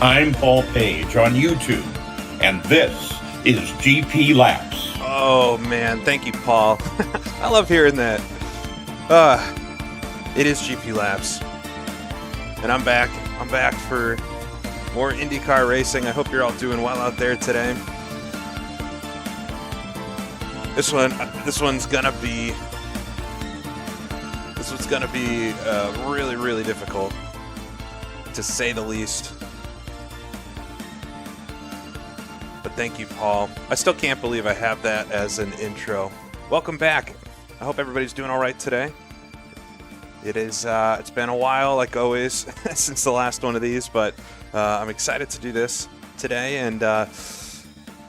I'm Paul Page on YouTube, and this is GP Laps. Oh man, thank you, Paul. I love hearing that. It is GP Laps, and I'm back. I'm back for more Indycar racing. I hope you're all doing well out there today. This one's gonna be really, really difficult, to say the least. But thank you, Paul. I still can't believe I have that as an intro. Welcome back. I hope everybody's doing all right today. It's been a while, like always, since the last one of these, but I'm excited to do this today. And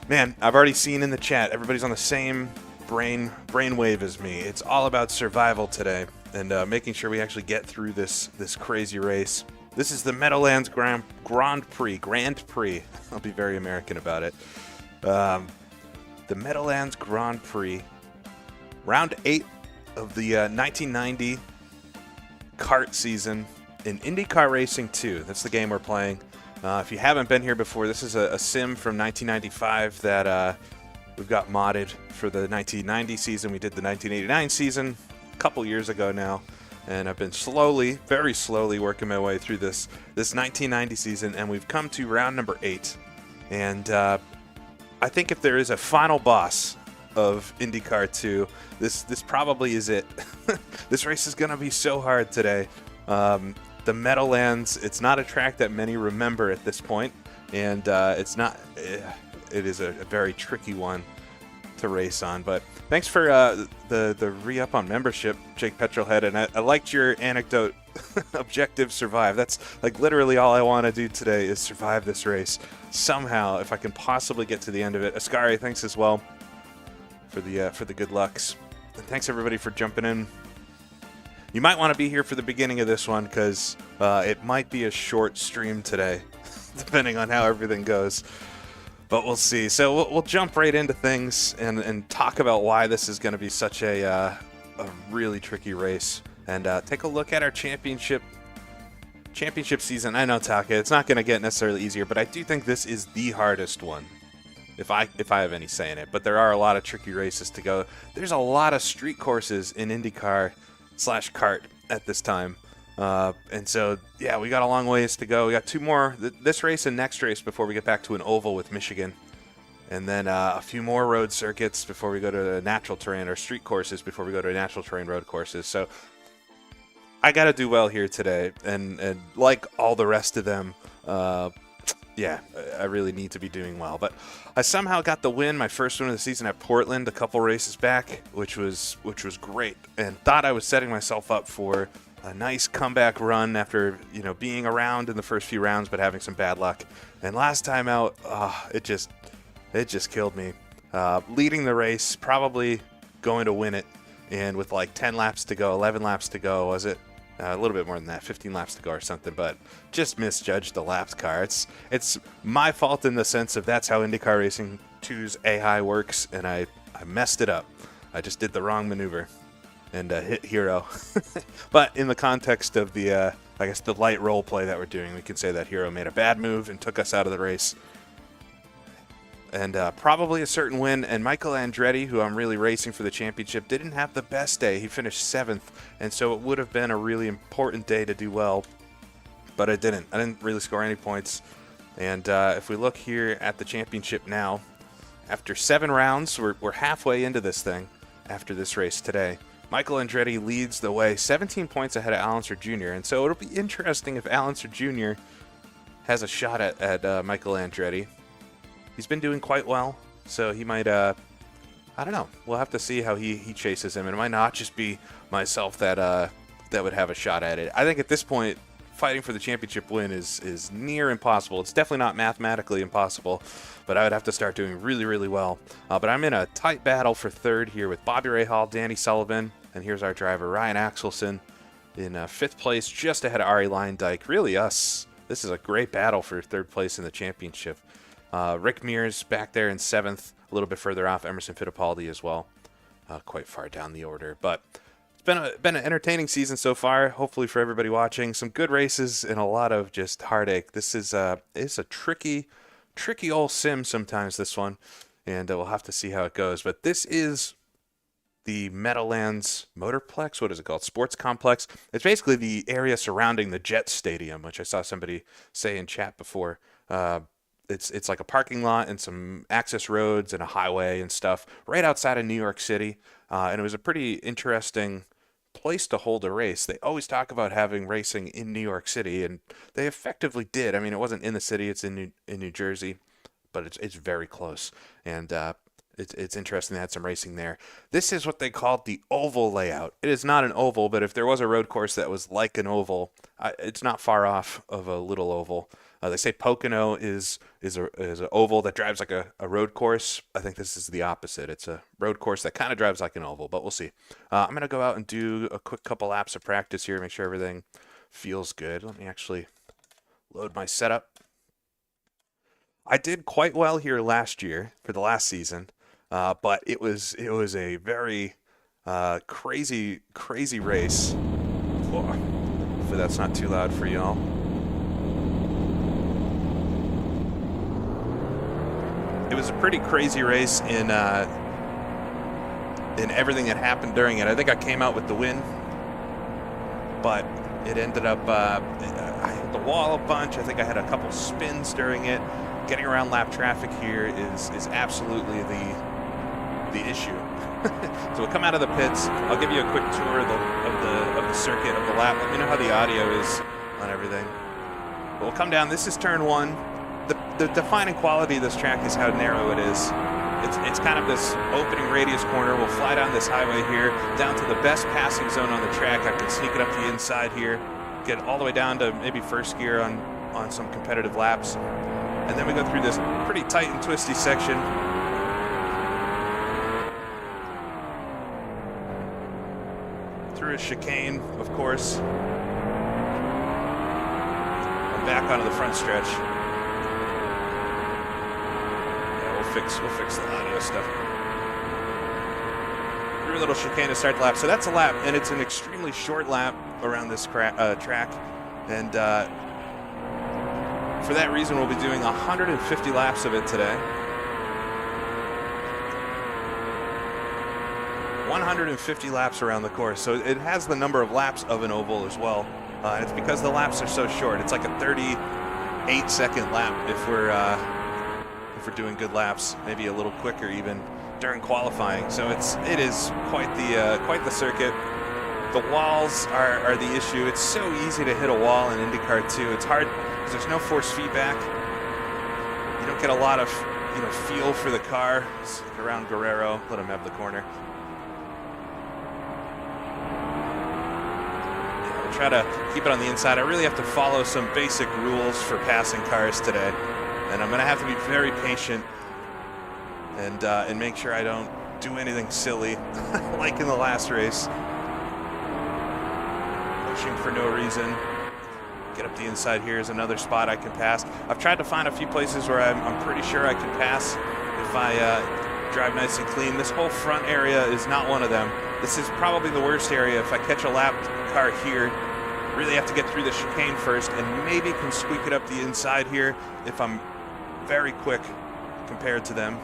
man, I've already seen in the chat, everybody's on the same brainwave as me. It's all about survival today and making sure we actually get through this crazy race. This is the Meadowlands Grand Prix. I'll be very American about it. The Meadowlands Grand Prix, round 8 of the 1990 kart season in Indycar Racing 2. That's the game we're playing. If you haven't been here before, this is a sim from 1995 that we've got modded for the 1990 season. We did the 1989 season a couple years ago now. And I've been very slowly working my way through this 1990 season, and we've come to round number 8. And I think if there is a final boss of IndyCar 2, this probably is it. This race is going to be so hard today. The Meadowlands, it's not a track that many remember at this point, and it is a very tricky one to race on. But thanks for the re-up on membership, Jake Petrolhead, and I liked your anecdote. Objective survive. That's like literally all I want to do today is survive this race somehow, if I can possibly get to the end of it. Ascari, thanks as well for the good lucks, and thanks everybody for jumping in. You might want to be here for the beginning of this one because it might be a short stream today, depending on how everything goes. But we'll see. So we'll jump right into things and talk about why this is going to be such a really tricky race, and take a look at our championship season. I know, Taka, it's not going to get necessarily easier, but I do think this is the hardest one, if I have any say in it. But there are a lot of tricky races to go. There's a lot of street courses in IndyCar/kart at this time. And so, yeah, we got a long ways to go. We got 2 more, this race and next race, before we get back to an oval with Michigan. And then a few more road circuits before we go to natural terrain, or street courses before we go to natural terrain road courses. So I got to do well here today. And like all the rest of them, yeah, I really need to be doing well. But I somehow got the win, my first win of the season at Portland a couple races back, which was great. And thought I was setting myself up for a nice comeback run after, being around in the first few rounds but having some bad luck. And last time out, it just killed me. Leading the race, probably going to win it, and with like 10 laps to go, 11 laps to go, was it? A little bit more than that, 15 laps to go or something, but just misjudged the laps car. It's my fault in the sense of that's how IndyCar Racing 2's AI works, and I messed it up. I just did the wrong maneuver and hit Hero. But in the context of the, I guess, the light role play that we're doing, we can say that Hero made a bad move and took us out of the race. And probably a certain win. And Michael Andretti, who I'm really racing for the championship, didn't have the best day. He finished 7th, and so it would have been a really important day to do well. But I didn't. I didn't really score any points. And if we look here at the championship now, after 7 rounds, we're halfway into this thing after this race today. Michael Andretti leads the way, 17 points ahead of Allenser Jr. And so it'll be interesting if Allenser Jr. has a shot at Michael Andretti. He's been doing quite well, so he might, I don't know. We'll have to see how he chases him. And it might not just be myself that would have a shot at it. I think at this point, fighting for the championship win is near impossible. It's definitely not mathematically impossible, but I would have to start doing really, really well. But I'm in a tight battle for 3rd here with Bobby Rahal, Danny Sullivan, and here's our driver, Ryan Axelson, in 5th place, just ahead of Ari Leindyke. Really us. This is a great battle for 3rd place in the championship. Rick Mears back there in 7th, a little bit further off, Emerson Fittipaldi as well, quite far down the order. But been an entertaining season so far. Hopefully for everybody watching, some good races and a lot of just heartache. This is it's a tricky old sim sometimes. This one, and we'll have to see how it goes. But this is the Meadowlands Motorplex. What is it called? Sports Complex. It's basically the area surrounding the Jets Stadium, which I saw somebody say in chat before. It's like a parking lot and some access roads and a highway and stuff right outside of New York City. And it was a pretty interesting place to hold a race. They always talk about having racing in New York City, and they effectively did. I mean, it wasn't in the city; it's in New Jersey, but it's very close. And it's interesting they had some racing there. This is what they called the oval layout. It is not an oval, but if there was a road course that was like an oval, it's not far off of a little oval. They say Pocono is an oval that drives like a road course. I think this is the opposite. It's a road course that kind of drives like an oval, but we'll see. I'm going to go out and do a quick couple laps of practice here, make sure everything feels good. Let me actually load my setup. I did quite well here last year for the last season. But it was a very crazy race. Hopefully that's not too loud for y'all. It was a pretty crazy race in everything that happened during it. I think I came out with the win, but it ended up I hit the wall a bunch. I think I had a couple spins during it. Getting around lap traffic here is absolutely the issue. So we'll come out of the pits. I'll give you a quick tour of the circuit of the lap. Let me know how the audio is on everything. But we'll come down. This is turn one. The defining quality of this track is how narrow it is. It's kind of this opening radius corner. We'll fly down this highway here, down to the best passing zone on the track. I can sneak it up the inside here, get all the way down to maybe first gear on some competitive laps. And then we go through this pretty tight and twisty section. Through a chicane, of course. And back onto the front stretch. Yeah, we'll fix the audio stuff. Through a little chicane to start the lap. So that's a lap, and it's an extremely short lap around this track. And for that reason, we'll be doing 150 laps of it today. 150 laps around the course. So it has the number of laps of an oval as well. It's because the laps are so short. It's like a 38-second lap if we're doing good laps, maybe a little quicker even during qualifying. So it is quite the circuit. The walls are the issue. It's so easy to hit a wall in Indycar too. It's hard because there's no force feedback. You don't get a lot of feel for the car. Just around Guerrero, let him have the corner. Try to keep it on the inside. I really have to follow some basic rules for passing cars today, and I'm going to have to be very patient and make sure I don't do anything silly like in the last race. Pushing for no reason. Get up the inside here is another spot I can pass. I've tried to find a few places where I'm pretty sure I can pass if I drive nice and clean. This whole front area is not one of them. This is probably the worst area. If I catch a lap car here, really have to get through the chicane first and maybe can squeak it up the inside here if I'm very quick compared to them.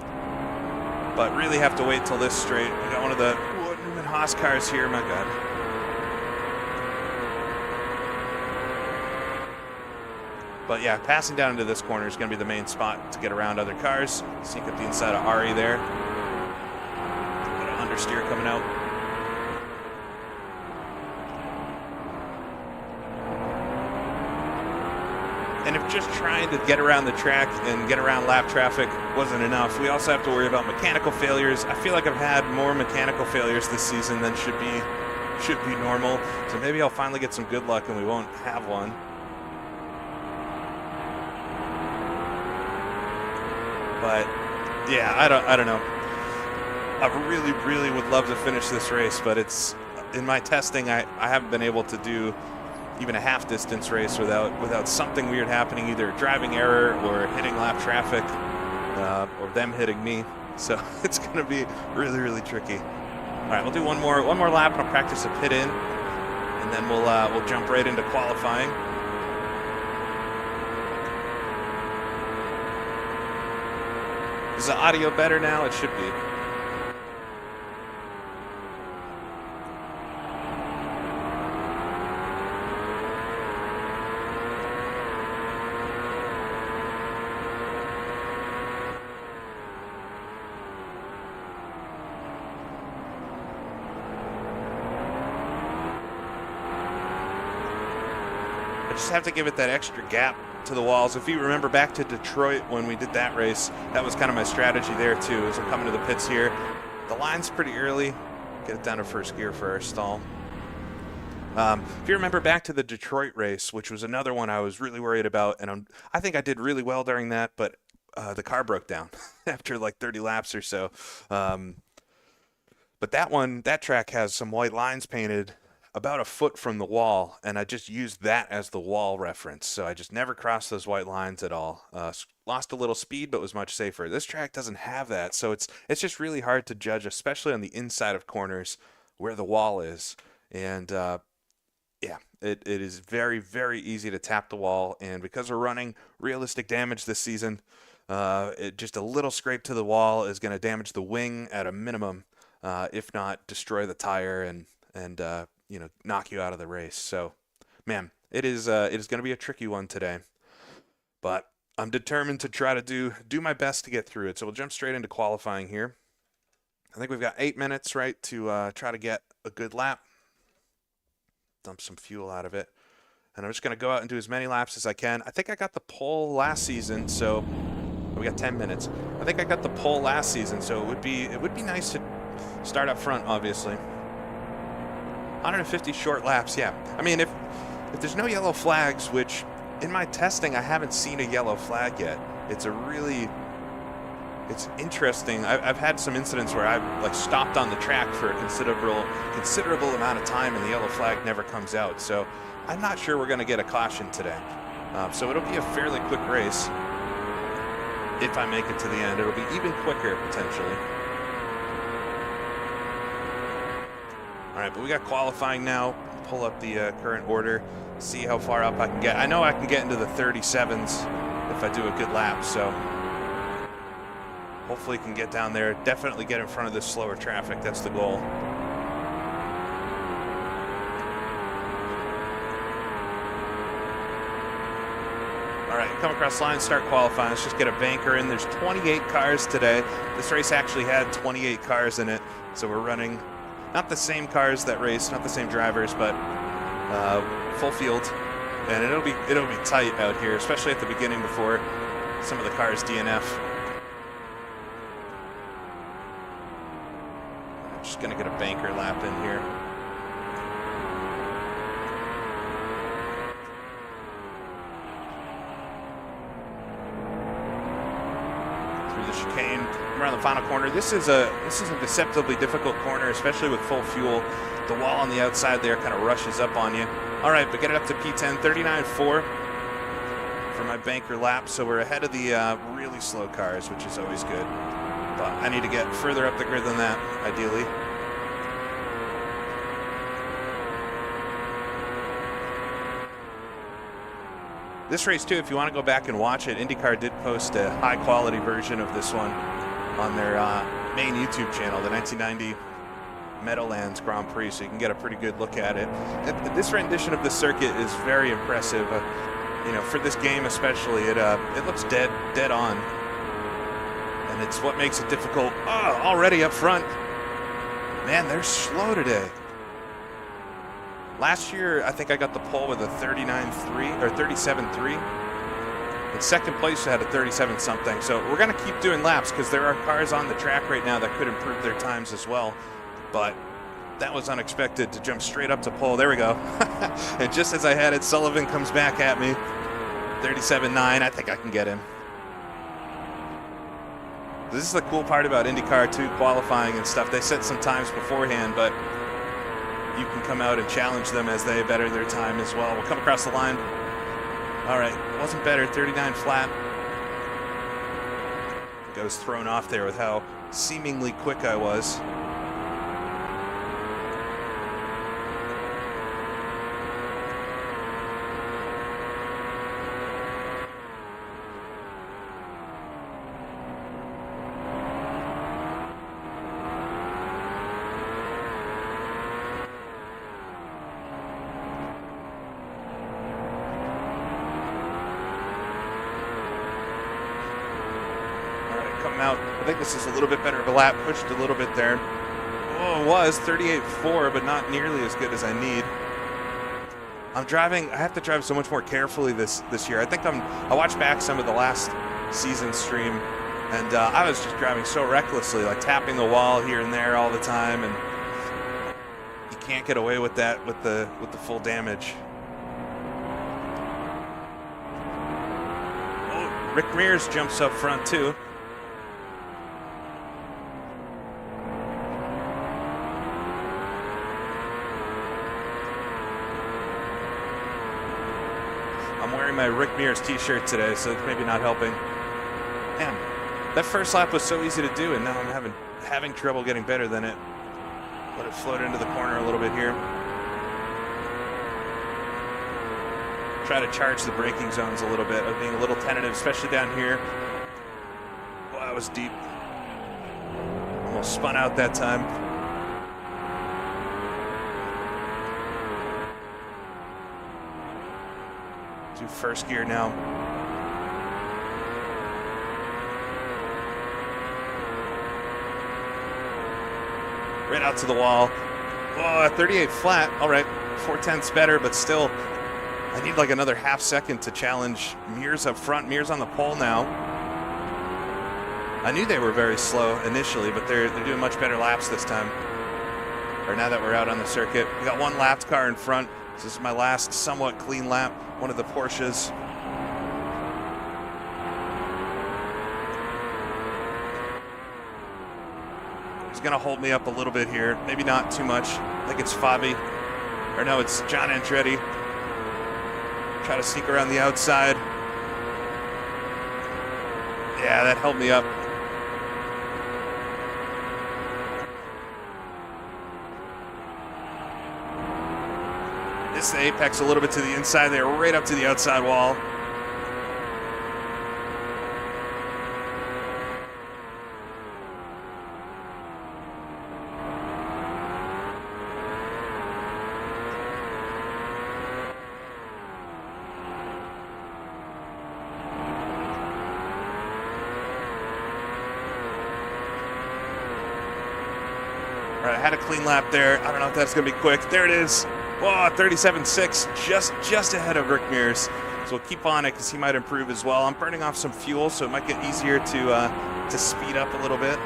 But really have to wait till this straight. We got one of the Newman Haas cars here, my God. But yeah, passing down into this corner is going to be the main spot to get around other cars. Sneak up the inside of Ari there. Got an understeer coming out. And if just trying to get around the track and get around lap traffic wasn't enough, we also have to worry about mechanical failures. I feel like I've had more mechanical failures this season than should be normal. So maybe I'll finally get some good luck and we won't have one. But yeah, I don't know. I really would love to finish this race, but it's in my testing I haven't been able to do even a half distance race without something weird happening, either driving error or hitting lap traffic or them hitting me. So it's going to be really tricky. right, we'll do one more lap, and I'll practice a pit in, and then we'll jump right into qualifying. Is the audio better now? It should be. I just have to give it that extra gap to the walls. If you remember back to Detroit when we did that race, that was kind of my strategy there too, as I'm coming to the pits here. The line's pretty early. Get it down to first gear for our stall. If you remember back to the Detroit race, which was another one I was really worried about, and I think I did really well during that, but the car broke down after like 30 laps or so. But that track has some white lines painted about a foot from the wall, and I just used that as the wall reference. So I just never crossed those white lines at all. Lost a little speed, but was much safer. This track doesn't have that, so it's just really hard to judge, especially on the inside of corners where the wall is. And yeah, it is very, very easy to tap the wall, and because we're running realistic damage this season, just a little scrape to the wall is going to damage the wing at a minimum, if not destroy the tire and knock you out of the race. So, man, it is going to be a tricky one today, but I'm determined to try to do my best to get through it. So we'll jump straight into qualifying here. I think we've got 8 minutes, right, to try to get a good lap. Dump some fuel out of it, and I'm just going to go out and do as many laps as I can. I think I got the pole last season, so we got 10 minutes. I think I got the pole last season, so it would be nice to start up front, obviously. 150 short laps, yeah. I mean, if there's no yellow flags, which in my testing I haven't seen a yellow flag yet. It's interesting. I've had some incidents where I've stopped on the track for a considerable amount of time, and the yellow flag never comes out. So I'm not sure we're going to get a caution today. So it'll be a fairly quick race if I make it to the end. It'll be even quicker potentially. All right, but we got qualifying now. Pull up the current order, see how far up I can get. I know I can get into the 37s if I do a good lap, so hopefully can get down there. Definitely get in front of this slower traffic. That's the goal. All right, come across the line, start qualifying. Let's just get a banker in. There's 28 cars today. This race actually had 28 cars in it, so we're running not the same cars that race, not the same drivers, but full field, and it'll be tight out here, especially at the beginning before some of the cars DNF. I'm just gonna get a banker lap in here. Through the chicane, around the final corner. This is a deceptively difficult corner, especially with full fuel. The wall on the outside there kind of rushes up on you. All right, but get it up to P10, 39.4 for my banker lap. So we're ahead of the really slow cars, which is always good. But I need to get further up the grid than that, ideally. This race, too, if you want to go back and watch it, Indycar did post a high-quality version of this one on their main YouTube channel, the 1990 Meadowlands Grand Prix, so you can get a pretty good look at it. And this rendition of the circuit is very impressive. For this game especially, it looks dead on, and it's what makes it difficult. Oh, already up front. Man, they're slow today. Last year, I think I got the pole with a 39.3 or 37.3. In second place, I had a 37-something. So we're going to keep doing laps because there are cars on the track right now that could improve their times as well. But that was unexpected to jump straight up to pole. There we go. And just as I had it, Sullivan comes back at me. 37.9. I think I can get him. This is the cool part about IndyCar, too, qualifying and stuff. They set some times beforehand, but you can come out and challenge them as they better their time as well. We'll come across the line. All right, wasn't better, 39 flat. I think I was thrown off there with how seemingly quick I was. coming out. I think this is a little bit better of a lap, pushed a little bit there. Oh, it was 38.4, but not nearly as good as I need. I have to drive so much more carefully this year. I watched back some of the last season stream, and I was just driving so recklessly, like tapping the wall here and there all the time, and you can't get away with that with the full damage. Oh, Rick Mears jumps up front too. I'm wearing my Rick Mears t-shirt today, so it's maybe not helping. Man, that first lap was so easy to do, and now I'm having trouble getting better than it. Let it float into the corner a little bit here. Try to charge the braking zones a little bit. I'm being a little tentative, especially down here. Oh, that was deep. Almost spun out that time. Do first gear now. Right out to the wall. Oh, 38 flat. All right, 4/10ths better, but still, I need like another half second to challenge Mears up front. Mears on the pole now. I knew they were very slow initially, but they're doing much better laps this time. Or now that we're out on the circuit. We got one lapped car in front. This is my last somewhat clean lap. One of the Porsches. He's gonna hold me up a little bit here. Maybe not too much. I think it's Fabi. Or no, it's John Andretti. Try to sneak around the outside. Yeah, that held me up. Missed the apex a little bit to the inside there, right up to the outside wall. All right, I had a clean lap there. I don't know if that's going to be quick. There it is. Whoa, 37.6, just ahead of Rick Mears. So we'll keep on it because he might improve as well. I'm burning off some fuel, so it might get easier to speed up a little bit.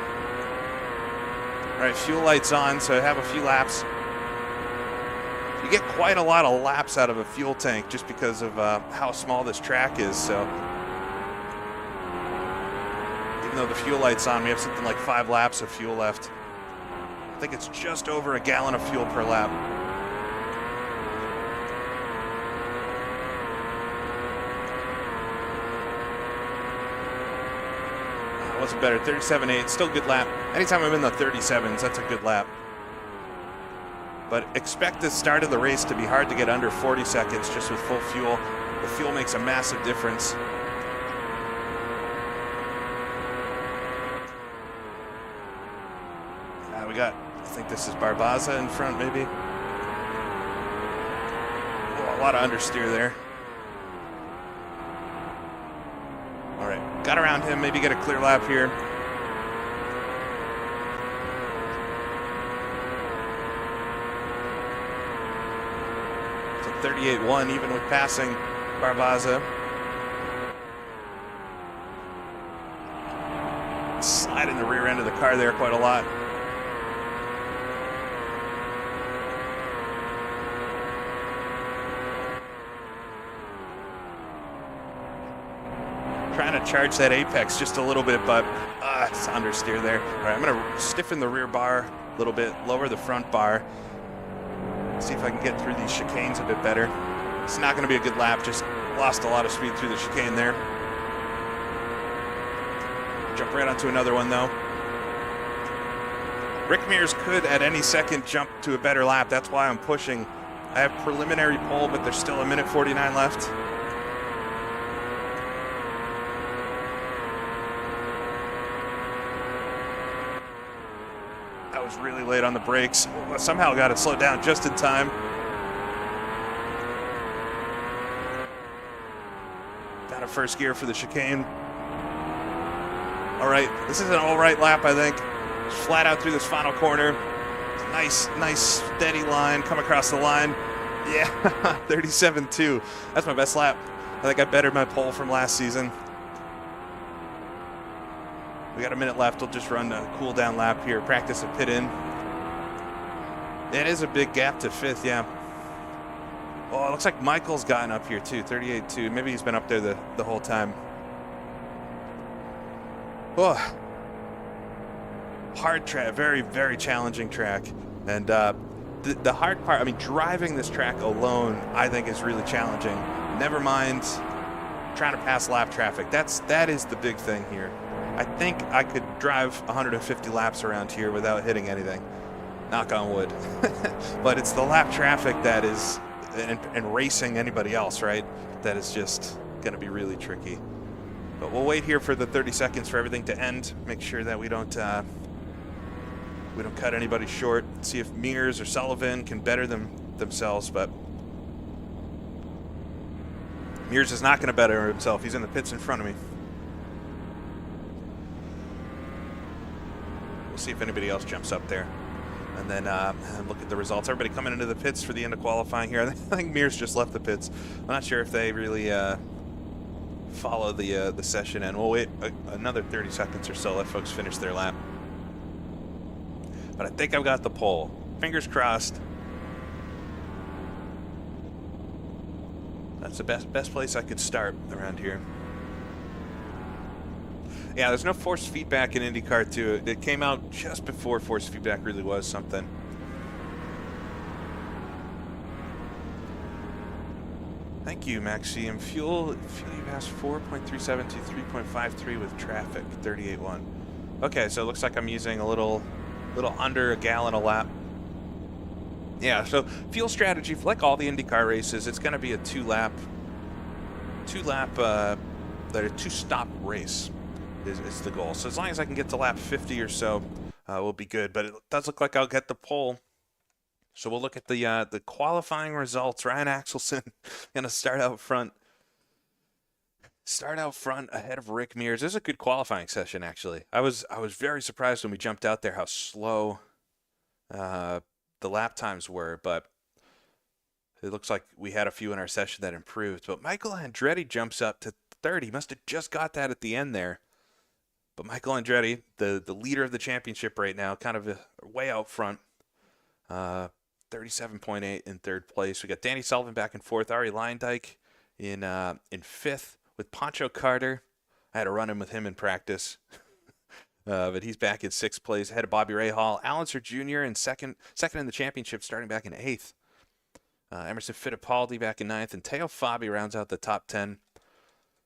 All right, fuel lights on, so I have a few laps. You get quite a lot of laps out of a fuel tank just because of how small this track is. So even though the fuel light's on, we have something like 5 laps of fuel left. I think it's just over a gallon of fuel per lap. Wasn't better. 37.8, still good lap. Anytime I'm in the 37s, that's a good lap. But expect the start of the race to be hard to get under 40 seconds just with full fuel. The fuel makes a massive difference. We got, I think this is Barbaza in front maybe. Oh, a lot of understeer there. All right, got around him, maybe get a clear lap here. It's a 38.1 even with passing Barbaza. Sliding the rear end of the car there quite a lot. Trying to charge that apex just a little bit, but it's understeer there. All right, I'm going to stiffen the rear bar a little bit, lower the front bar. See if I can get through these chicanes a bit better. It's not going to be a good lap, just lost a lot of speed through the chicane there. Jump right onto another one, though. Rick Mears could, at any second, jump to a better lap. That's why I'm pushing. I have preliminary pole, but there's still 1:49 left. Was really late on the brakes. Somehow got it slowed down just in time. Down to first gear for the chicane. All right, this is an all right lap, I think. Just flat out through this final corner. Nice, steady line. Come across the line. Yeah, 37.2. That's my best lap. I think I bettered my pole from last season. We got a minute left. We'll just run a cool down lap here. Practice a pit in. It is a big gap to fifth, yeah. Oh, it looks like Michael's gotten up here too, 38.2. Maybe he's been up there the whole time. Oh, hard track, very, very challenging track. And the hard part, I mean, driving this track alone, I think is really challenging. Never mind trying to pass lap traffic. That is the big thing here. I think I could drive 150 laps around here without hitting anything. Knock on wood. But it's the lap traffic that is, and racing anybody else, right? That is just going to be really tricky. But we'll wait here for the 30 seconds for everything to end. Make sure that we don't cut anybody short. See if Mears or Sullivan can better themselves. But Mears is not going to better himself. He's in the pits in front of me. We'll see if anybody else jumps up there. And then look at the results. Everybody coming into the pits for the end of qualifying here. I think Mears just left the pits. I'm not sure if they really follow the session, and we'll wait another 30 seconds or so. Let folks finish their lap. But I think I've got the pole. Fingers crossed. That's the best place I could start around here. Yeah, there's no force feedback in IndyCar 2. It came out just before force feedback really was something. Thank you, Maxime. Fuel you passed 4.37 to 3.53 with traffic, 38.1. Okay, so it looks like I'm using a little under a gallon a lap. Yeah, so fuel strategy, like all the IndyCar races, it's going to be a two-stop race. Is the goal. So as long as I can get to lap 50 or so, we'll be good. But it does look like I'll get the pole. So we'll look at the qualifying results. Ryan Axelson gonna start out front ahead of Rick Mears. This is a good qualifying session, actually. I was very surprised when we jumped out there how slow the lap times were, but it looks like we had a few in our session that improved. But Michael Andretti jumps up to third. He must have just got that at the end there. But Michael Andretti, the leader of the championship right now, kind of way out front. 37.8 in third place. We got Danny Sullivan back in fourth. Ari Leindijk in fifth with Pancho Carter. I had a run-in with him in practice. But he's back in sixth place ahead of Bobby Rahal. Allenser Jr. in second in the championship, starting back in eighth. Emerson Fittipaldi back in ninth. And Teo Fabi rounds out the top 10.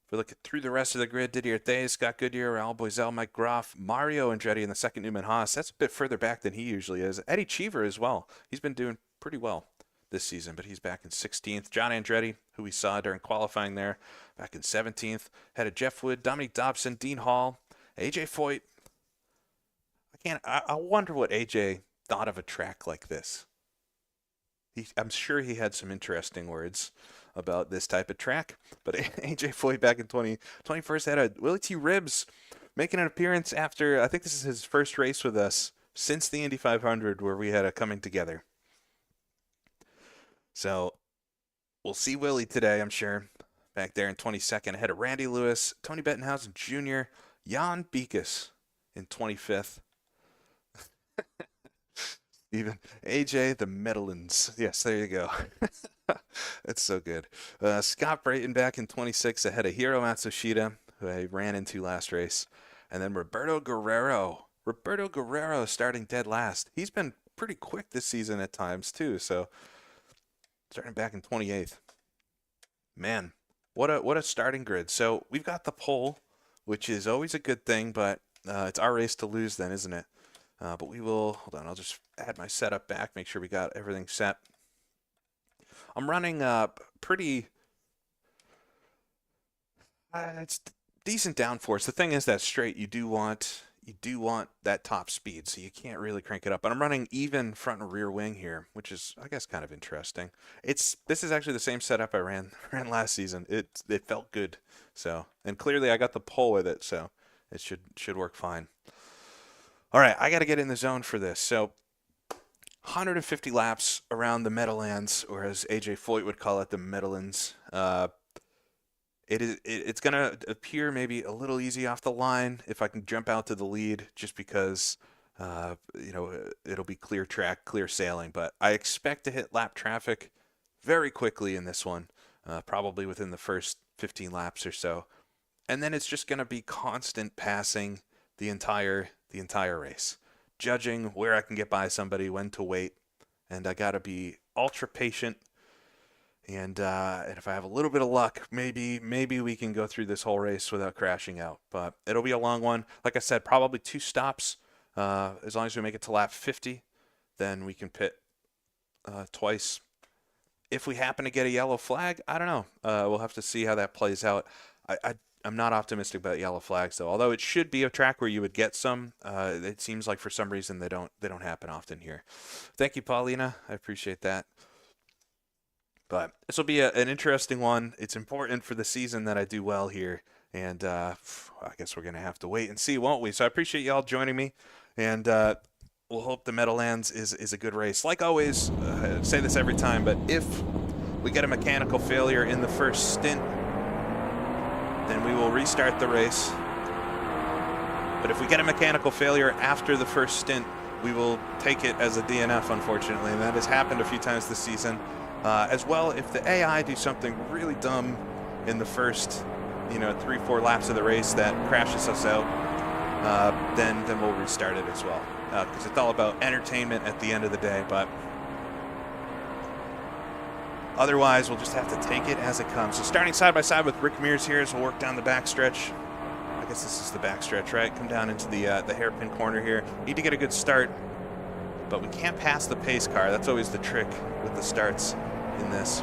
If we look through the rest of the grid, Didier Thays, Scott Goodyear, Raul Boisel, Mike Groff, Mario Andretti in the second, Newman Haas. That's a bit further back than he usually is. Eddie Cheever as well. He's been doing pretty well this season, but he's back in 16th. John Andretti, who we saw during qualifying there, back in 17th. Ahead of Jeff Wood, Dominic Dobson, Dean Hall, AJ Foyt. I wonder what AJ thought of a track like this. I'm sure he had some interesting words about this type of track. But AJ Foyt back in 21st had a Willie T. Ribbs making an appearance after, I think this is his first race with us since the Indy 500 where we had a coming together. So we'll see Willie today, I'm sure. Back there in 22nd ahead of Randy Lewis, Tony Bettenhausen Jr., Jan Beekes in 25th. Even AJ the Meadowlands. Yes, there you go. That's so good. Scott Brayton back in 26 ahead of Hiro Matsushita, who I ran into last race. And then Roberto Guerrero. Roberto Guerrero starting dead last. He's been pretty quick this season at times too. So starting back in 28th. Man, what a starting grid. So we've got the pole, which is always a good thing, but it's our race to lose then, isn't it? But we will, hold on, I'll just add my setup back, make sure we got everything set. I'm running pretty, it's decent downforce. The thing is that straight, you do want that top speed, so you can't really crank it up. But I'm running even front and rear wing here, which is, I guess, kind of interesting. This is actually the same setup I ran last season. It felt good, so, and clearly I got the pole with it, so it should work fine. All right, I got to get in the zone for this. So 150 laps around the Meadowlands, or as AJ Foyt would call it, the Meadowlands. It's going to appear maybe a little easy off the line if I can jump out to the lead, just because it'll be clear track, clear sailing. But I expect to hit lap traffic very quickly in this one, probably within the first 15 laps or so. And then it's just going to be constant passing the entire race, judging where I can get by somebody, when to wait, and I got to be ultra patient. And if I have a little bit of luck, maybe we can go through this whole race without crashing out. But it'll be a long one. Like I said, probably 2 stops. As long as we make it to lap 50, then we can pit twice. If we happen to get a yellow flag, I don't know. We'll have to see how that plays out. I'm not optimistic about yellow flags, though. Although it should be a track where you would get some. It seems like for some reason they don't happen often here. Thank you, Paulina. I appreciate that. But this will be an interesting one. It's important for the season that I do well here. And I guess we're going to have to wait and see, won't we? So I appreciate y'all joining me. And we'll hope the Meadowlands is a good race. Like always, I say this every time, but if we get a mechanical failure in the first stint, then we will restart the race. But if we get a mechanical failure after the first stint, we will take it as a DNF, unfortunately. And that has happened a few times this season. As well, if the AI do something really dumb in the first 3-4 laps of the race that crashes us out, then we'll restart it as well, because it's all about entertainment at the end of the day. But otherwise, we'll just have to take it as it comes. So starting side by side with Rick Mears here as we'll work down the backstretch. I guess this is the backstretch, right? Come down into the hairpin corner here. Need to get a good start, but we can't pass the pace car. That's always the trick with the starts in this.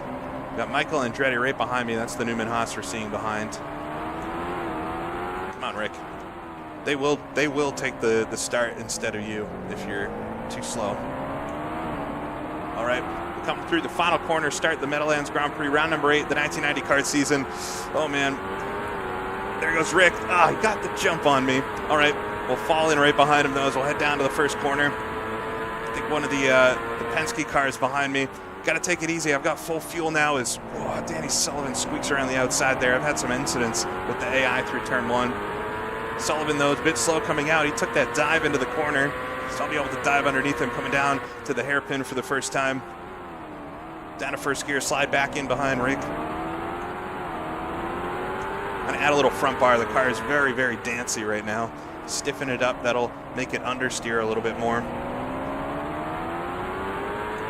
We got Michael Andretti right behind me. That's the Newman Haas we're seeing behind. Come on, Rick. They will take the start instead of you if you're too slow. All right, we come through the final corner, start the Meadowlands Grand Prix, round number 8, the 1990 kart season. Oh man, there goes Rick. He got the jump on me. All right, we'll fall in right behind him though as we'll head down to the first corner. I think one of the Penske cars behind me. Got to take it easy. I've got full fuel now as Danny Sullivan squeaks around the outside there. I've had some incidents with the AI through turn 1. Sullivan, though, is a bit slow coming out. He took that dive into the corner, so I'll be able to dive underneath him coming down to the hairpin for the first time. Down to first gear, slide back in behind Rick. I'm going to add a little front bar. The car is very, very dancy right now. Stiffen it up. That'll make it understeer a little bit more.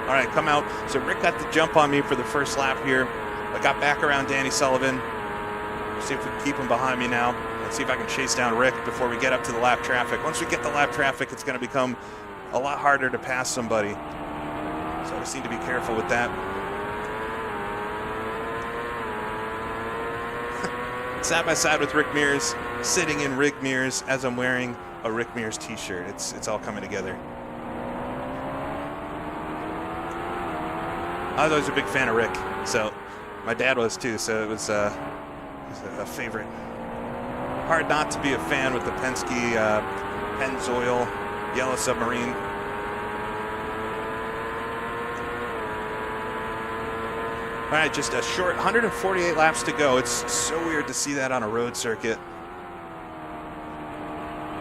All right, come out. So Rick got the jump on me for the first lap here. I got back around Danny Sullivan. See if we can keep him behind me now. Let's see if I can chase down Rick before we get up to the lap traffic. Once we get the lap traffic, it's going to become a lot harder to pass somebody. So I just need to be careful with that. Side by side with Rick Mears, sitting in Rick Mears as I'm wearing a Rick Mears t-shirt. It's all coming together. I was always a big fan of Rick, so my dad was too, so it was a favorite. Hard not to be a fan with the Penske Pennzoil Yellow Submarine. All right, just a short 148 laps to go. It's so weird to see that on a road circuit.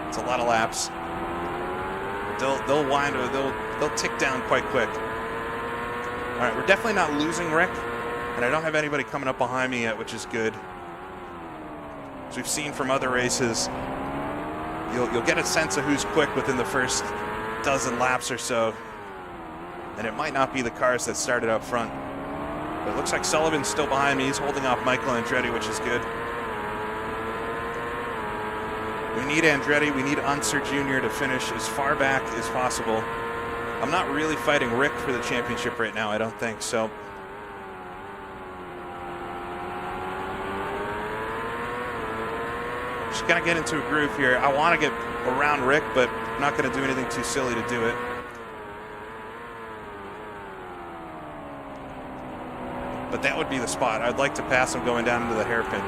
It's a lot of laps. They'll tick down quite quick. All right, we're definitely not losing Rick, and I don't have anybody coming up behind me yet, which is good. As we've seen from other races, you'll get a sense of who's quick within the first dozen laps or so, and it might not be the cars that started up front. But it looks like Sullivan's still behind me. He's holding off Michael Andretti, which is good. We need Andretti. We need Unser Jr. to finish as far back as possible. I'm not really fighting Rick for the championship right now, I don't think so. Just gonna get into a groove here. I want to get around Rick, but I'm not going to do anything too silly to do it. But that would be the spot. I'd like to pass him going down into the hairpin.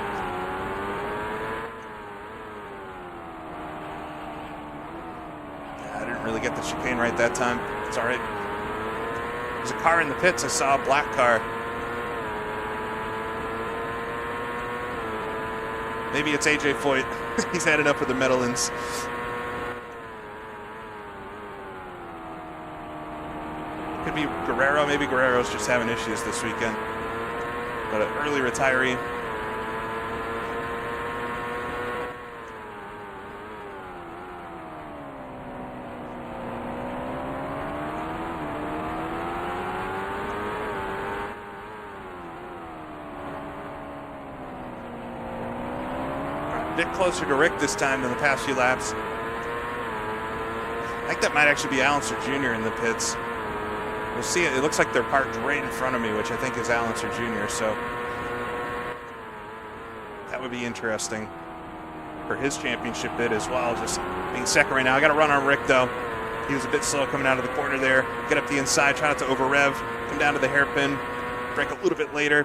really get the chicane right that time. It's all right. There's a car in the pits. I saw a black car. Maybe it's AJ Foyt. He's headed up for the Meadowlands. Could be Guerrero. Maybe Guerrero's just having issues this weekend. But an early retiree. A bit closer to Rick this time than the past few laps. I think that might actually be Allenser Jr. in the pits. We'll see it. It looks like they're parked right in front of me, which I think is Allenser Jr., so that would be interesting for his championship bid as well, just being second right now. I got to run on Rick, though. He was a bit slow coming out of the corner there. Get up the inside, try not to over-rev, come down to the hairpin, break a little bit later.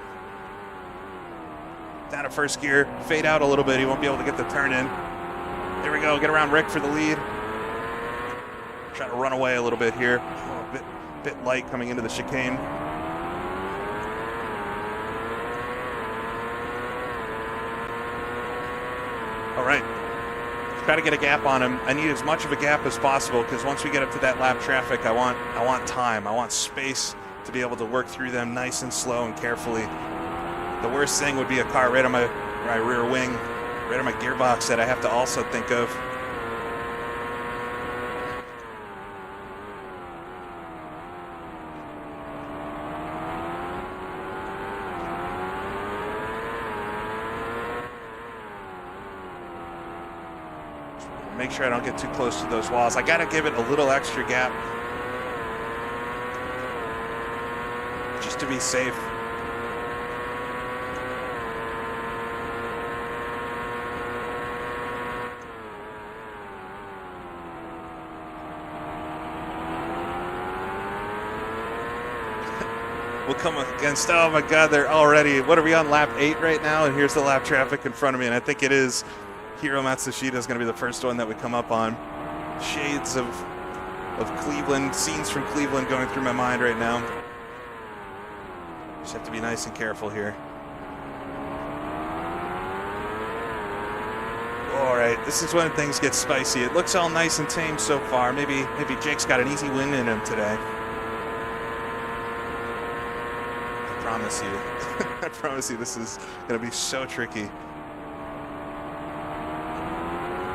Down to first gear, fade out a little bit. He won't be able to get the turn in. There we go, get around Rick for the lead. Trying to run away a little bit here. A bit light coming into the chicane. All right, try to get a gap on him. I need as much of a gap as possible because once we get up to that lap traffic, I want time. I want space to be able to work through them nice and slow and carefully. The worst thing would be a car right on my rear wing, right on my gearbox that I have to also think of. Make sure I don't get too close to those walls. I gotta give it a little extra gap just to be safe. We'll come against, oh my God, they're already, what are we on, lap 8 right now? And here's the lap traffic in front of me, and I think it is Hiro Matsushita is going to be the first one that we come up on. Shades of Cleveland, scenes from Cleveland going through my mind right now. Just have to be nice and careful here. All right, this is when things get spicy. It looks all nice and tame so far. Maybe Jake's got an easy win in him today. I promise you. I promise you this is going to be so tricky.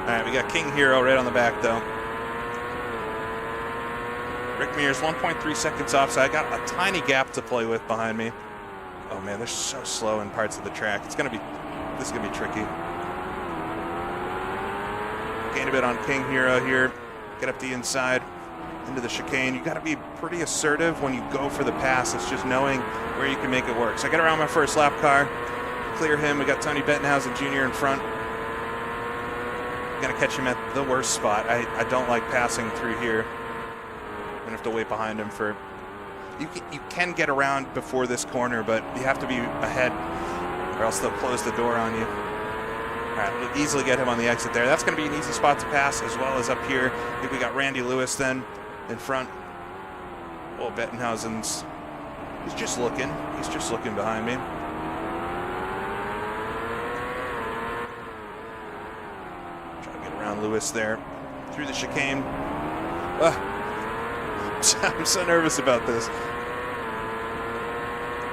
All right, we got King Hero right on the back, though. Rick Mears 1.3 seconds off, so I got a tiny gap to play with behind me. Oh man, they're so slow in parts of the track. This is gonna be tricky. Gain a bit on King Hero here. Get up the inside into the chicane. You got to be pretty assertive when you go for the pass. It's just knowing where you can make it work. So I get around my first lap car, clear him. We got Tony Bettenhausen Jr. in front. Gonna catch him at the worst spot. I don't like passing through here. I'm gonna have to wait behind him for. You can get around before this corner, but you have to be ahead, or else they'll close the door on you. All right, we'll easily get him on the exit there. That's gonna be an easy spot to pass, as well as up here. I think we got Randy Lewis then in front. Oh, Bettenhausen's. He's just looking. He's just looking behind me. Lewis there through the chicane. I'm so nervous about this.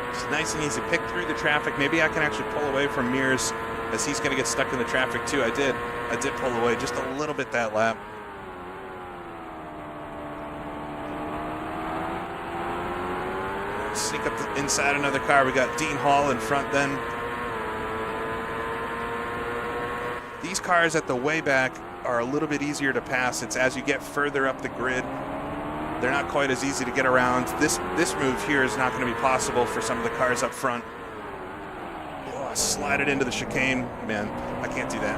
It's nice and easy. Pick through the traffic. Maybe I can actually pull away from Mears as he's going to get stuck in the traffic too. I did pull away just a little bit that lap. Sneak up the inside another car. We got Dean Hall in front then. These cars at the way back are a little bit easier to pass. It's as you get further up the grid, they're not quite as easy to get around. This move here is not going to be possible for some of the cars up front. Oh, I slide it into the chicane. Man, I can't do that.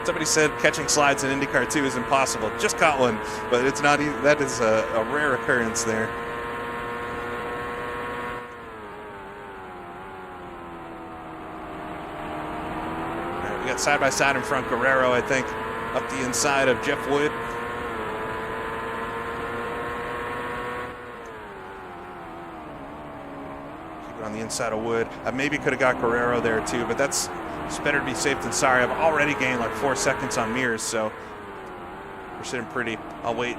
Somebody said catching slides in IndyCar 2 is impossible. Just caught one, but it's not. That is a rare occurrence there. got side by side in front, Guerrero, I think, up the inside of Jeff Wood. Keep it on the inside of Wood. I maybe could have got Guerrero there too, but it's better to be safe than sorry. I've already gained like 4 seconds on Mears, so we're sitting pretty. I'll wait.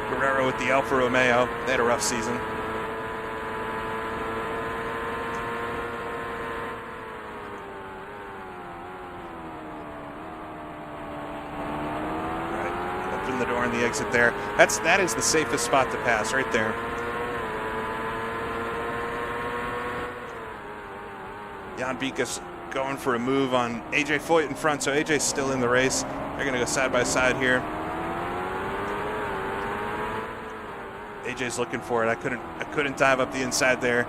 Guerrero with the Alfa Romeo. They had a rough season. All right, open the door on the exit there. That is the safest spot to pass, right there. Jan Bikas going for a move on AJ Foyt in front, so AJ's still in the race. They're going to go side by side here. AJ's looking for it. I couldn't dive up the inside there.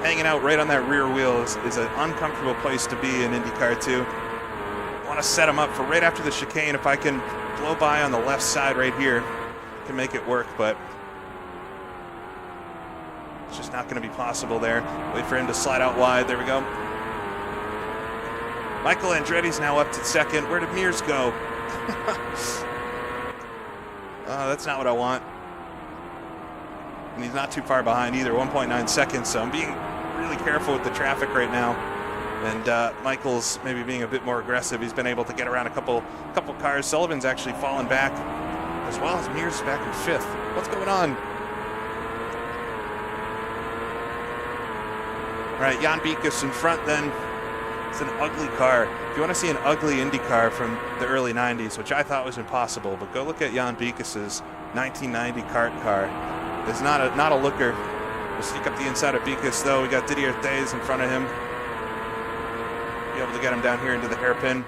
Hanging out right on that rear wheel is an uncomfortable place to be in IndyCar 2. I want to set him up for right after the chicane. If I can blow by on the left side right here, I can make it work, but it's just not going to be possible there. Wait for him to slide out wide. There we go. Michael Andretti's now up to second. Where did Mears go? That's not what I want. And he's not too far behind either, 1.9 seconds, so I'm being really careful with the traffic right now. And Michael's maybe being a bit more aggressive. He's been able to get around a couple cars. Sullivan's actually fallen back, as well as Mears is back in 5th. What's going on? All right, Jan Bikas in front then. It's an ugly car. If you want to see an ugly Indy car from the early 90s, which I thought was impossible, but go look at Jan Bikas' 1990 kart car. It's not a looker. We'll sneak up the inside of Bikas, though. We got Didier Thez in front of him. Be able to get him down here into the hairpin.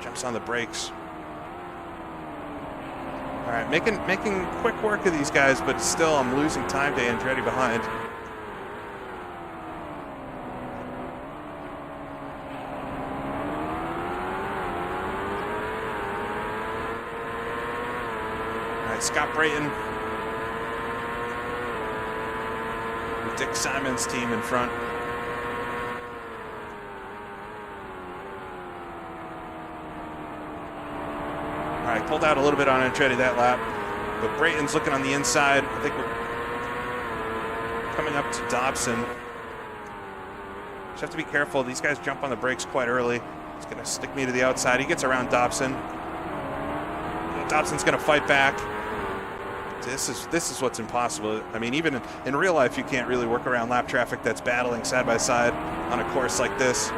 Jumps on the brakes. All right, making quick work of these guys, but still I'm losing time to Andretti behind. Scott Brayton with Dick Simon's team in front. All right, pulled out a little bit on Andretti that lap, but Brayton's looking on the inside. I think we're coming up to Dobson. Just have to be careful. These guys jump on the brakes quite early. He's going to stick me to the outside. He gets around Dobson. Dobson's going to fight back. This is what's impossible. I mean, even in real life, you can't really work around lap traffic that's battling side by side on a course like this.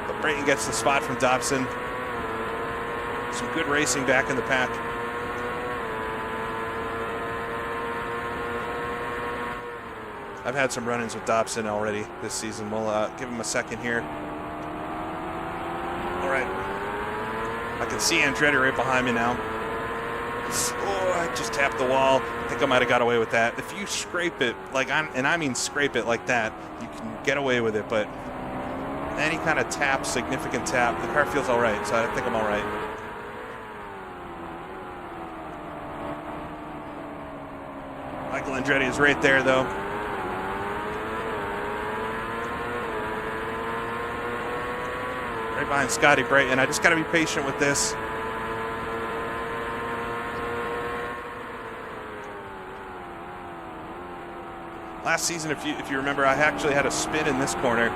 But Brayton gets the spot from Dobson. Some good racing back in the pack. I've had some run-ins with Dobson already this season. We'll give him a second here. All right. I can see Andretti right behind me now. Oh, I just tapped the wall. I think I might have got away with that. If you scrape it, and I mean scrape it like that, you can get away with it, but any kind of tap, significant tap, the car feels all right, so I think I'm all right. Michael Andretti is right there, though. Right behind Scotty Brayton. I just got to be patient with this. Last season, if you remember, I actually had a spin in this corner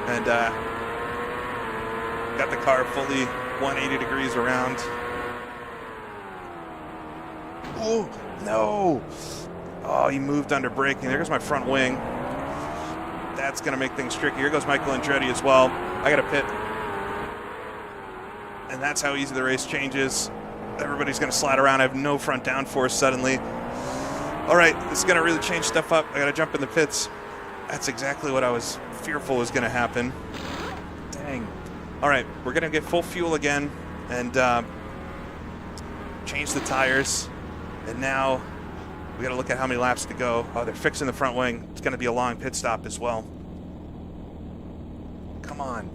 and got the car fully 180 degrees around. Oh, no. Oh, he moved under braking. There goes my front wing. That's going to make things tricky. Here goes Michael Andretti as well. I got to pit. And that's how easy the race changes. Everybody's going to slide around. I have no front downforce suddenly. All right, this is going to really change stuff up. I got to jump in the pits. That's exactly what I was fearful was going to happen. Dang. All right, we're going to get full fuel again and change the tires. And now we got to look at how many laps to go. Oh, they're fixing the front wing. It's going to be a long pit stop as well. Come on.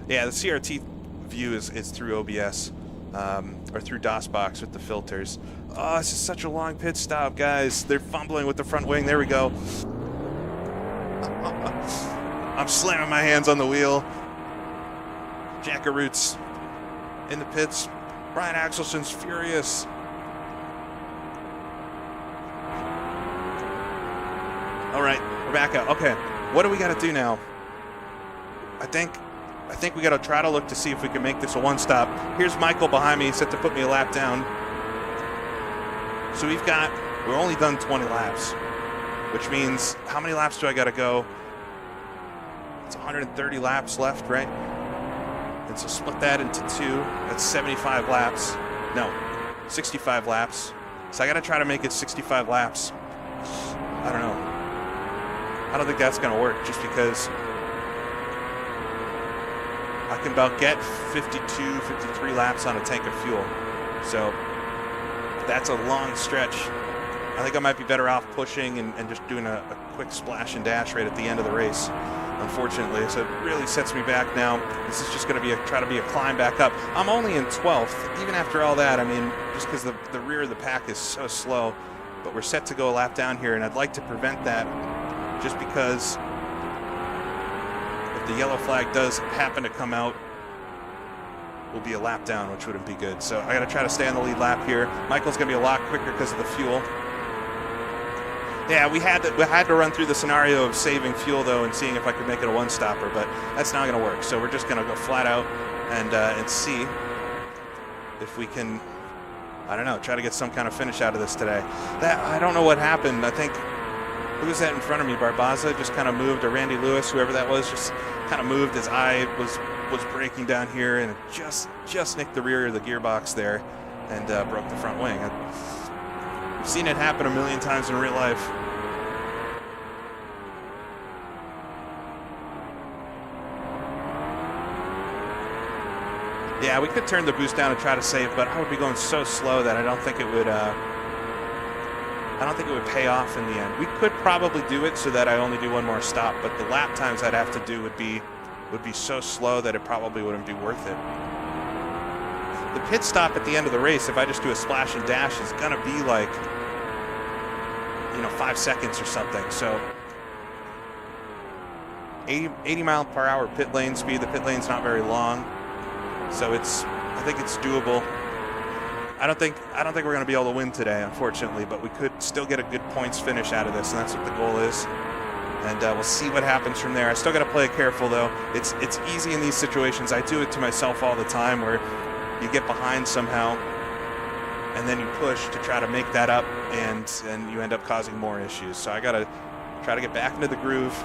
Yeah, the CRT view is through OBS, or through DOSBox with the filters. Oh, this is such a long pit stop, guys. They're fumbling with the front wing. There we go. I'm slamming my hands on the wheel. Jackaroots in the pits. Brian Axelson's furious. All right, we're back out. Okay, what do we got to do now? I think we got to try to look to see if we can make this a one-stop. Here's Michael behind me. He's set to put me a lap down. So we're only done 20 laps, which means how many laps do I got to go? It's 130 laps left, right? And so split that into two. That's 75 laps. No, 65 laps. So I got to try to make it 65 laps. I don't know. I don't think that's going to work just because I can about get 52, 53 laps on a tank of fuel. So that's a long stretch. I think I might be better off pushing and just doing a quick splash and dash right at the end of the race, unfortunately. So it really sets me back now. This is just going to try to be a climb back up. I'm only in 12th. Even after all that, I mean, just because the rear of the pack is so slow. But we're set to go a lap down here, and I'd like to prevent that just because if the yellow flag does happen to come out, will be a lap down, which wouldn't be good. So I got to try to stay on the lead lap here. Michael's going to be a lot quicker because of the fuel. Yeah, we had to run through the scenario of saving fuel, though, and seeing if I could make it a one-stopper, but that's not going to work. So we're just going to go flat out and see if we can, I don't know, try to get some kind of finish out of this today. I don't know what happened. I think, who was that in front of me? Barbaza just kind of moved, or Randy Lewis, whoever that was, just kind of moved as I was braking down here, and it just nicked the rear of the gearbox there and broke the front wing. I've seen it happen a million times in real life. Yeah, we could turn the boost down and try to save, but I would be going so slow that I don't think it would pay off in the end. We could probably do it so that I only do one more stop, but the lap times I'd have to do would be so slow that it probably wouldn't be worth it. The pit stop at the end of the race, if I just do a splash and dash, is gonna be like, 5 seconds or something. So 80 mile per hour pit lane speed. The pit lane's not very long, so I think it's doable. I don't think we're going to be able to win today, unfortunately, but we could still get a good points finish out of this, and that's what the goal is. And we'll see what happens from there. I still got to play it careful, though. It's easy in these situations. I do it to myself all the time, where you get behind somehow, and then you push to try to make that up, and you end up causing more issues. So I got to try to get back into the groove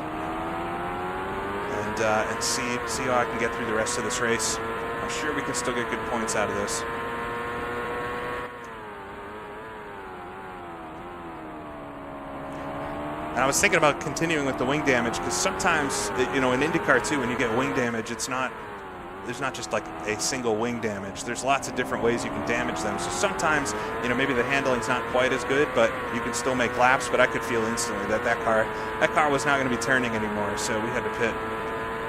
and see how I can get through the rest of this race. I'm sure we can still get good points out of this. And I was thinking about continuing with the wing damage, because sometimes, in IndyCar too, when you get wing damage, there's not just like a single wing damage. There's lots of different ways you can damage them. So sometimes, maybe the handling's not quite as good, but you can still make laps. But I could feel instantly that car was not going to be turning anymore, so we had to pit.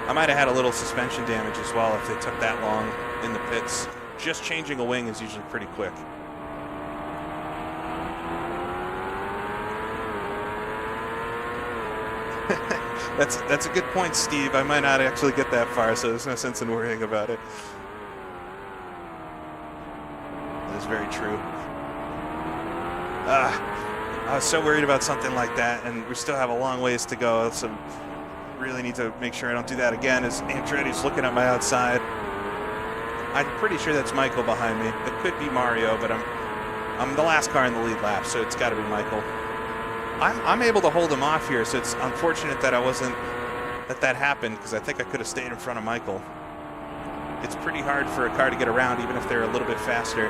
I might have had a little suspension damage as well if they took that long in the pits. Just changing a wing is usually pretty quick. That's a good point, Steve. I might not actually get that far, so there's no sense in worrying about it. That is very true. I was so worried about something like that, and we still have a long ways to go, so really need to make sure I don't do that again, as Andretti's looking at my outside. I'm pretty sure that's Michael behind me. It could be Mario, but I'm the last car in the lead lap, so it's got to be Michael. I'm able to hold him off here, so it's unfortunate that that happened, because I think I could have stayed in front of Michael. It's pretty hard for a car to get around, even if they're a little bit faster.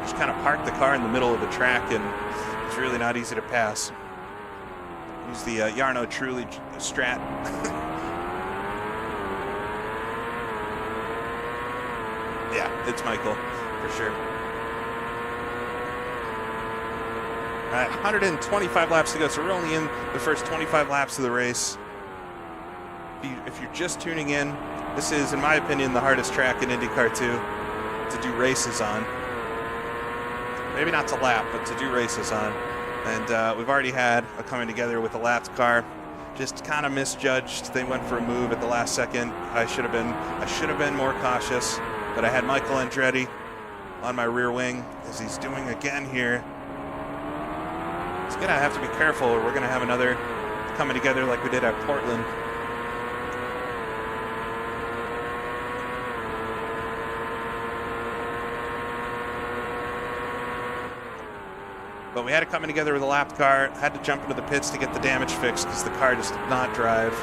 Just kind of park the car in the middle of the track, and it's really not easy to pass. Use the Yarno Truly Strat. Yeah, it's Michael. for sure. All right, 125 laps to go, so we're only in the first 25 laps of the race. If you're just tuning in, this is, in my opinion, the hardest track in IndyCar 2 to do races on. Maybe not to lap, but to do races on. And we've already had a coming together with a lapped car. Just kind of misjudged. They went for a move at the last second. I should have been more cautious, but I had Michael Andretti on my rear wing, as he's doing again here. He's gonna have to be careful, or we're gonna have another coming together like we did at Portland. But we had it coming together with a lapped car. Had to jump into the pits to get the damage fixed because the car just did not drive.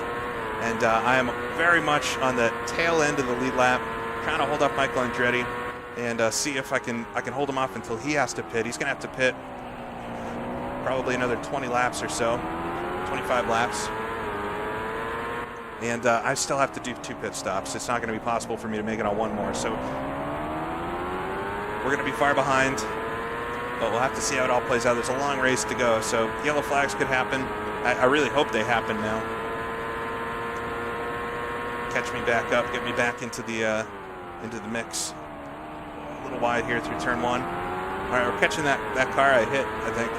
And I am very much on the tail end of the lead lap, trying to hold up Michael Andretti and see if I can hold him off until he has to pit. He's going to have to pit probably another 20 laps or so, 25 laps. And I still have to do 2 pit stops. It's not going to be possible for me to make it on 1 more. So we're going to be far behind. But we'll have to see how it all plays out. There's a long race to go, so yellow flags could happen. I really hope they happen now. Catch me back up, get me back into the mix. A little wide here through turn 1. All right, we're catching that car I hit, I think.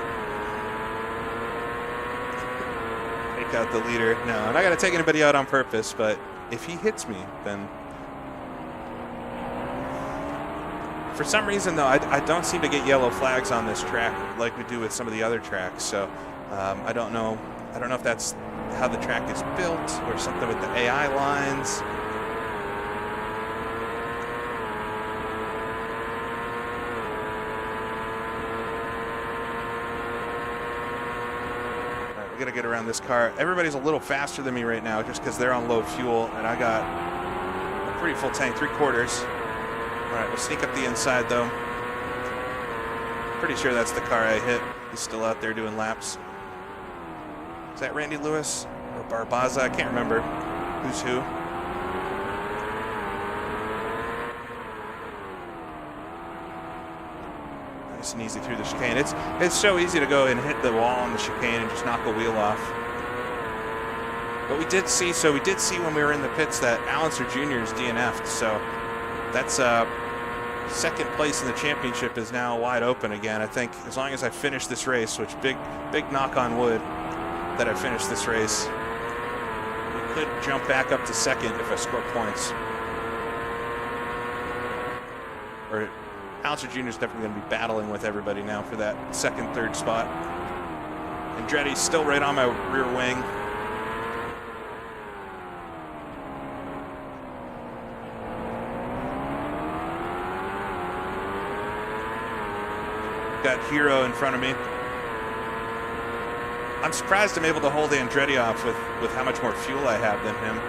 Take out the leader. No, I'm not going to take anybody out on purpose, but if he hits me, then... For some reason, though, I don't seem to get yellow flags on this track like we do with some of the other tracks. So I don't know if that's how the track is built or something with the AI lines. All right, we got to get around this car. Everybody's a little faster than me right now just because they're on low fuel, and I got a pretty full tank, 3/4. All right, we'll sneak up the inside, though. Pretty sure that's the car I hit. He's still out there doing laps. Is that Randy Lewis or Barbaza? I can't remember who's who. Nice and easy through the chicane. It's so easy to go and hit the wall on the chicane and just knock a wheel off. But we did see when we were in the pits that Allenser Jr. is DNF'd, so that's second place in the championship is now wide open again. I think as long as I finish this race, which big knock on wood that I finish this race, we could jump back up to second if I score points. Or Allenser Jr. is definitely going to be battling with everybody now for that second, third spot. Andretti's still right on my rear wing. Got Hero in front of me. I'm surprised I'm able to hold Andretti off with how much more fuel I have than him.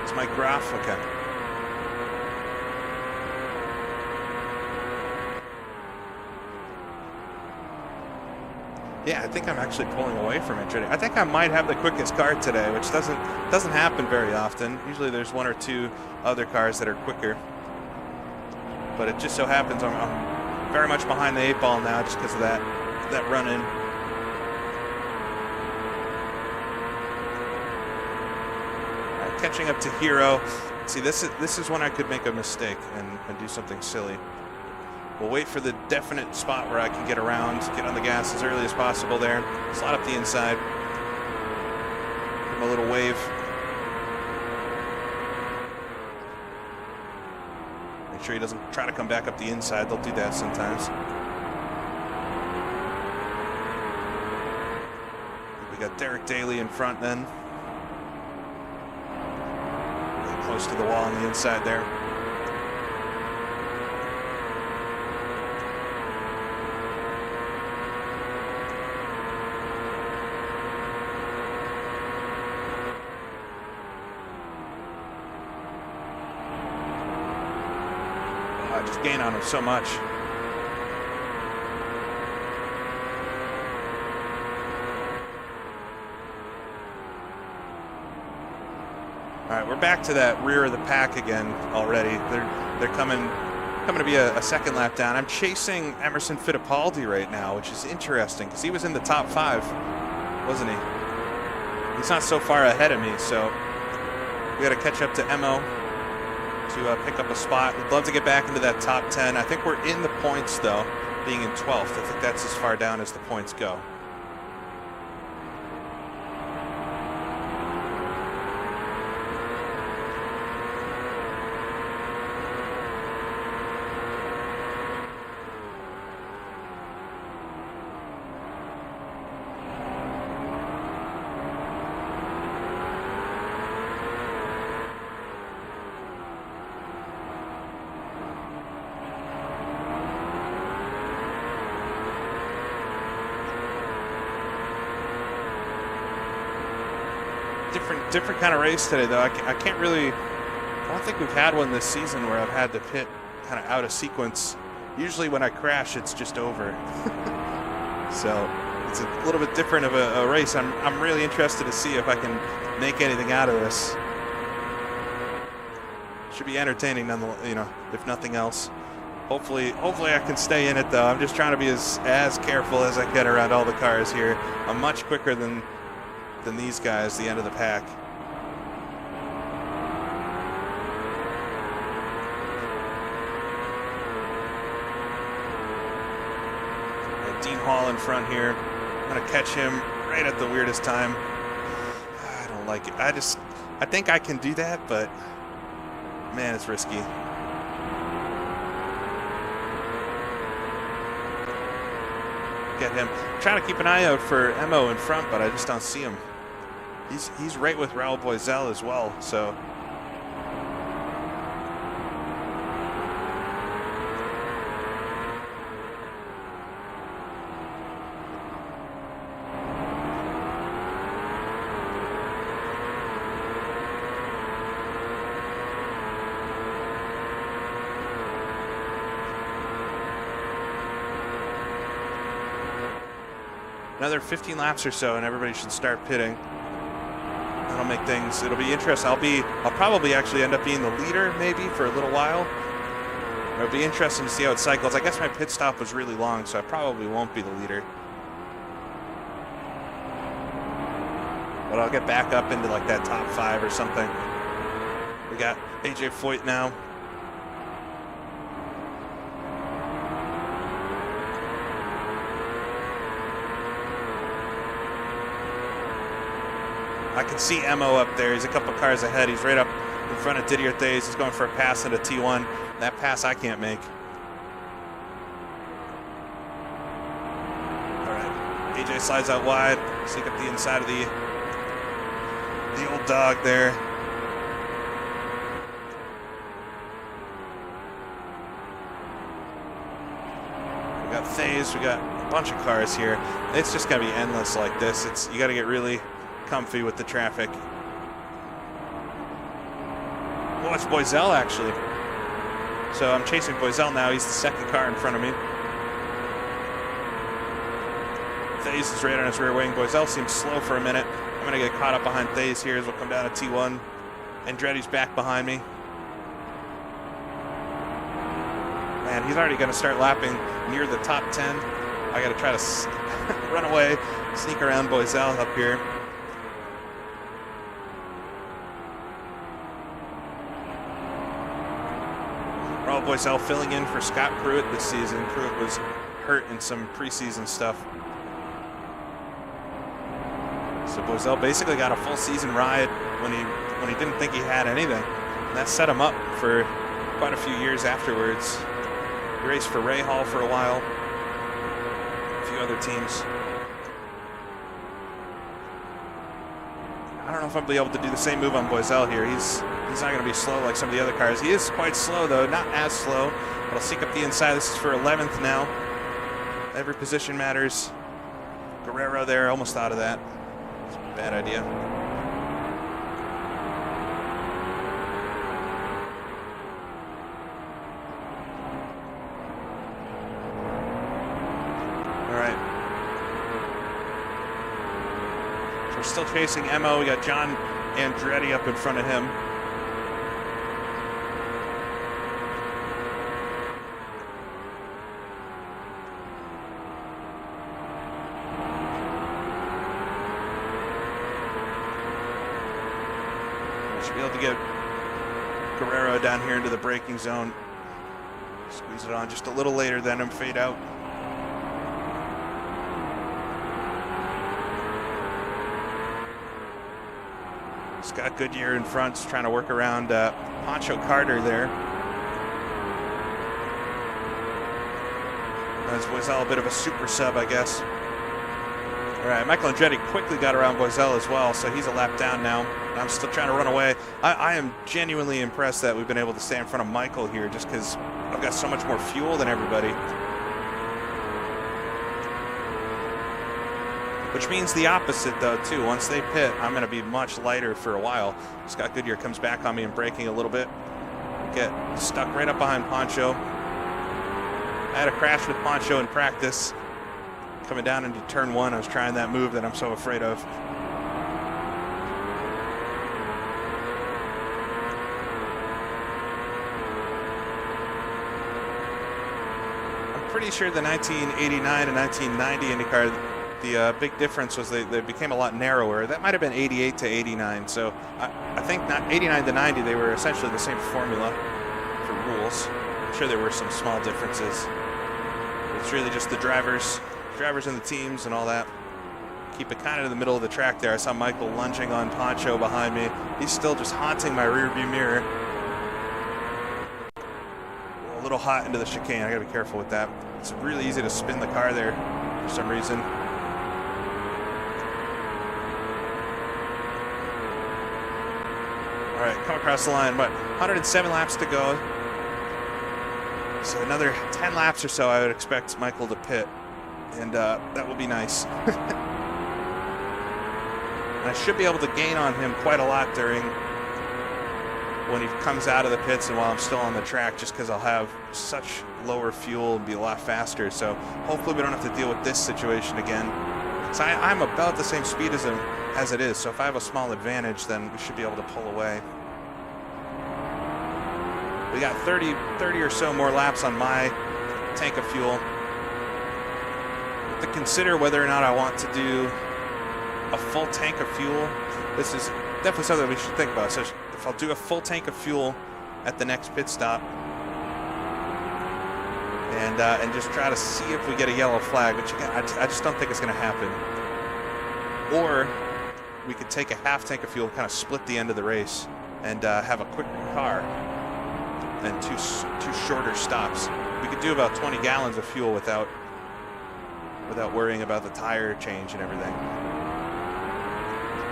It's my graph, okay. Yeah, I think I'm actually pulling away from Andretti. I think I might have the quickest car today, which doesn't happen very often. Usually there's 1 or 2 other cars that are quicker. But it just so happens I'm very much behind the 8 ball now just because of that run-in. Right, catching up to Hero. See, this is when I could make a mistake and do something silly. We'll wait for the definite spot where I can get around, get on the gas as early as possible there. Slot up the inside. Give him a little wave. Make sure he doesn't try to come back up the inside. They'll do that sometimes. We got Derek Daly in front then. Really close to the wall on the inside there. Just gain on him so much. All right, we're back to that rear of the pack again already. They're coming to be a second lap down. I'm chasing Emerson Fittipaldi right now, which is interesting because he was in the top 5, wasn't he? He's not so far ahead of me, so we got to catch up to Emo to pick up a spot. We'd love to get back into that top 10. I think we're in the points, though, being in 12th. I think that's as far down as the points go. Different kind of race today, though. I can't really. I don't think we've had one this season where I've had to pit kind of out of sequence. Usually, when I crash, it's just over. So it's a little bit different of a race. I'm really interested to see if I can make anything out of this. Should be entertaining, if nothing else. Hopefully I can stay in it, though. I'm just trying to be as careful as I can around all the cars here. I'm much quicker than these guys, the end of the pack. And Dean Hall in front here. I'm gonna catch him right at the weirdest time. I don't like it. I think I can do that, but man, it's risky. Get him. I'm trying to keep an eye out for Emo in front, but I just don't see him. He's right with Raul Boisel as well, so. Another 15 laps or so, and everybody should start pitting. That'll make things. It'll be interesting. I'll probably actually end up being the leader maybe for a little while. It'll be interesting to see how it cycles. I guess my pit stop was really long, so I probably won't be the leader. But I'll get back up into like that top 5 or something. We got AJ Foyt now. I can see Emo up there. He's a couple cars ahead. He's right up in front of Didier Thays. He's going for a pass into T1. That pass I can't make. All right. AJ slides out wide. Sneak up the inside of the old dog there. We got Thays. We got a bunch of cars here. It's just going to be endless like this. You got to get really comfy with the traffic. Well, it's Boisel actually. So I'm chasing Boisel now. He's the second car in front of me. Thays is right on his rear wing. Boisel seems slow for a minute. I'm going to get caught up behind Thays here as we'll come down to T1. Andretti's back behind me. Man, he's already going to start lapping near the top 10. I got to try to run away, sneak around Boisel up here. Raul Boisel filling in for Scott Pruitt this season. Pruitt was hurt in some preseason stuff. So Boisel basically got a full season ride when he didn't think he had anything. And that set him up for quite a few years afterwards. He raced for Ray Hall for a while, a few other teams. I don't know if I'll be able to do the same move on Boisel here. He's not going to be slow like some of the other cars. He is quite slow, though. Not as slow, but I'll seek up the inside. This is for 11th now. Every position matters. Guerrero there, almost out of that. It's a bad idea. All right. So we're still chasing Emo. We got John Andretti up in front of him. Should be able to get Guerrero down here into the braking zone. Squeeze it on just a little later than him fade out. Scott Goodyear in front, trying to work around Pancho Carter there. As Boiselle, a bit of a super sub, I guess. All right, Michael Andretti quickly got around Boiselle as well, so he's a lap down now. I'm still trying to run away. I am genuinely impressed that we've been able to stay in front of Michael here just because I've got so much more fuel than everybody. Which means the opposite, though, too. Once they pit, I'm going to be much lighter for a while. Scott Goodyear comes back on me and braking a little bit. Get stuck right up behind Pancho. I had a crash with Pancho in practice. Coming down into turn 1, I was trying that move that I'm so afraid of. I'm pretty sure the 1989 and 1990 IndyCar, the big difference was they became a lot narrower. That might have been 88 to 89. So I think 89 to 90, they were essentially the same formula for rules. I'm sure there were some small differences. It's really just the drivers and the teams and all that. Keep it kind of in the middle of the track there. I saw Michael lunging on Pancho behind me. He's still just haunting my rear view mirror. A little hot into the chicane. I gotta be careful with that. It's really easy to spin the car there for some reason. All right, come across the line, but 107 laps to go. So another 10 laps or so, I would expect Michael to pit, and that will be nice. And I should be able to gain on him quite a lot during when he comes out of the pits and while I'm still on the track, just because I'll have such lower fuel and be a lot faster. So hopefully we don't have to deal with this situation again. So I'm about the same speed as him as it is, so if I have a small advantage, then we should be able to pull away. We got 30 or so more laps on my tank of fuel. To consider whether or not I want to do a full tank of fuel. This is definitely something we should think about. So if I'll do a full tank of fuel at the next pit stop and just try to see if we get a yellow flag, which again, I just don't think it's going to happen. Or we could take a half tank of fuel, kind of split the end of the race, and have a quicker car and two shorter stops. We could do about 20 gallons of fuel without worrying about the tire change and everything.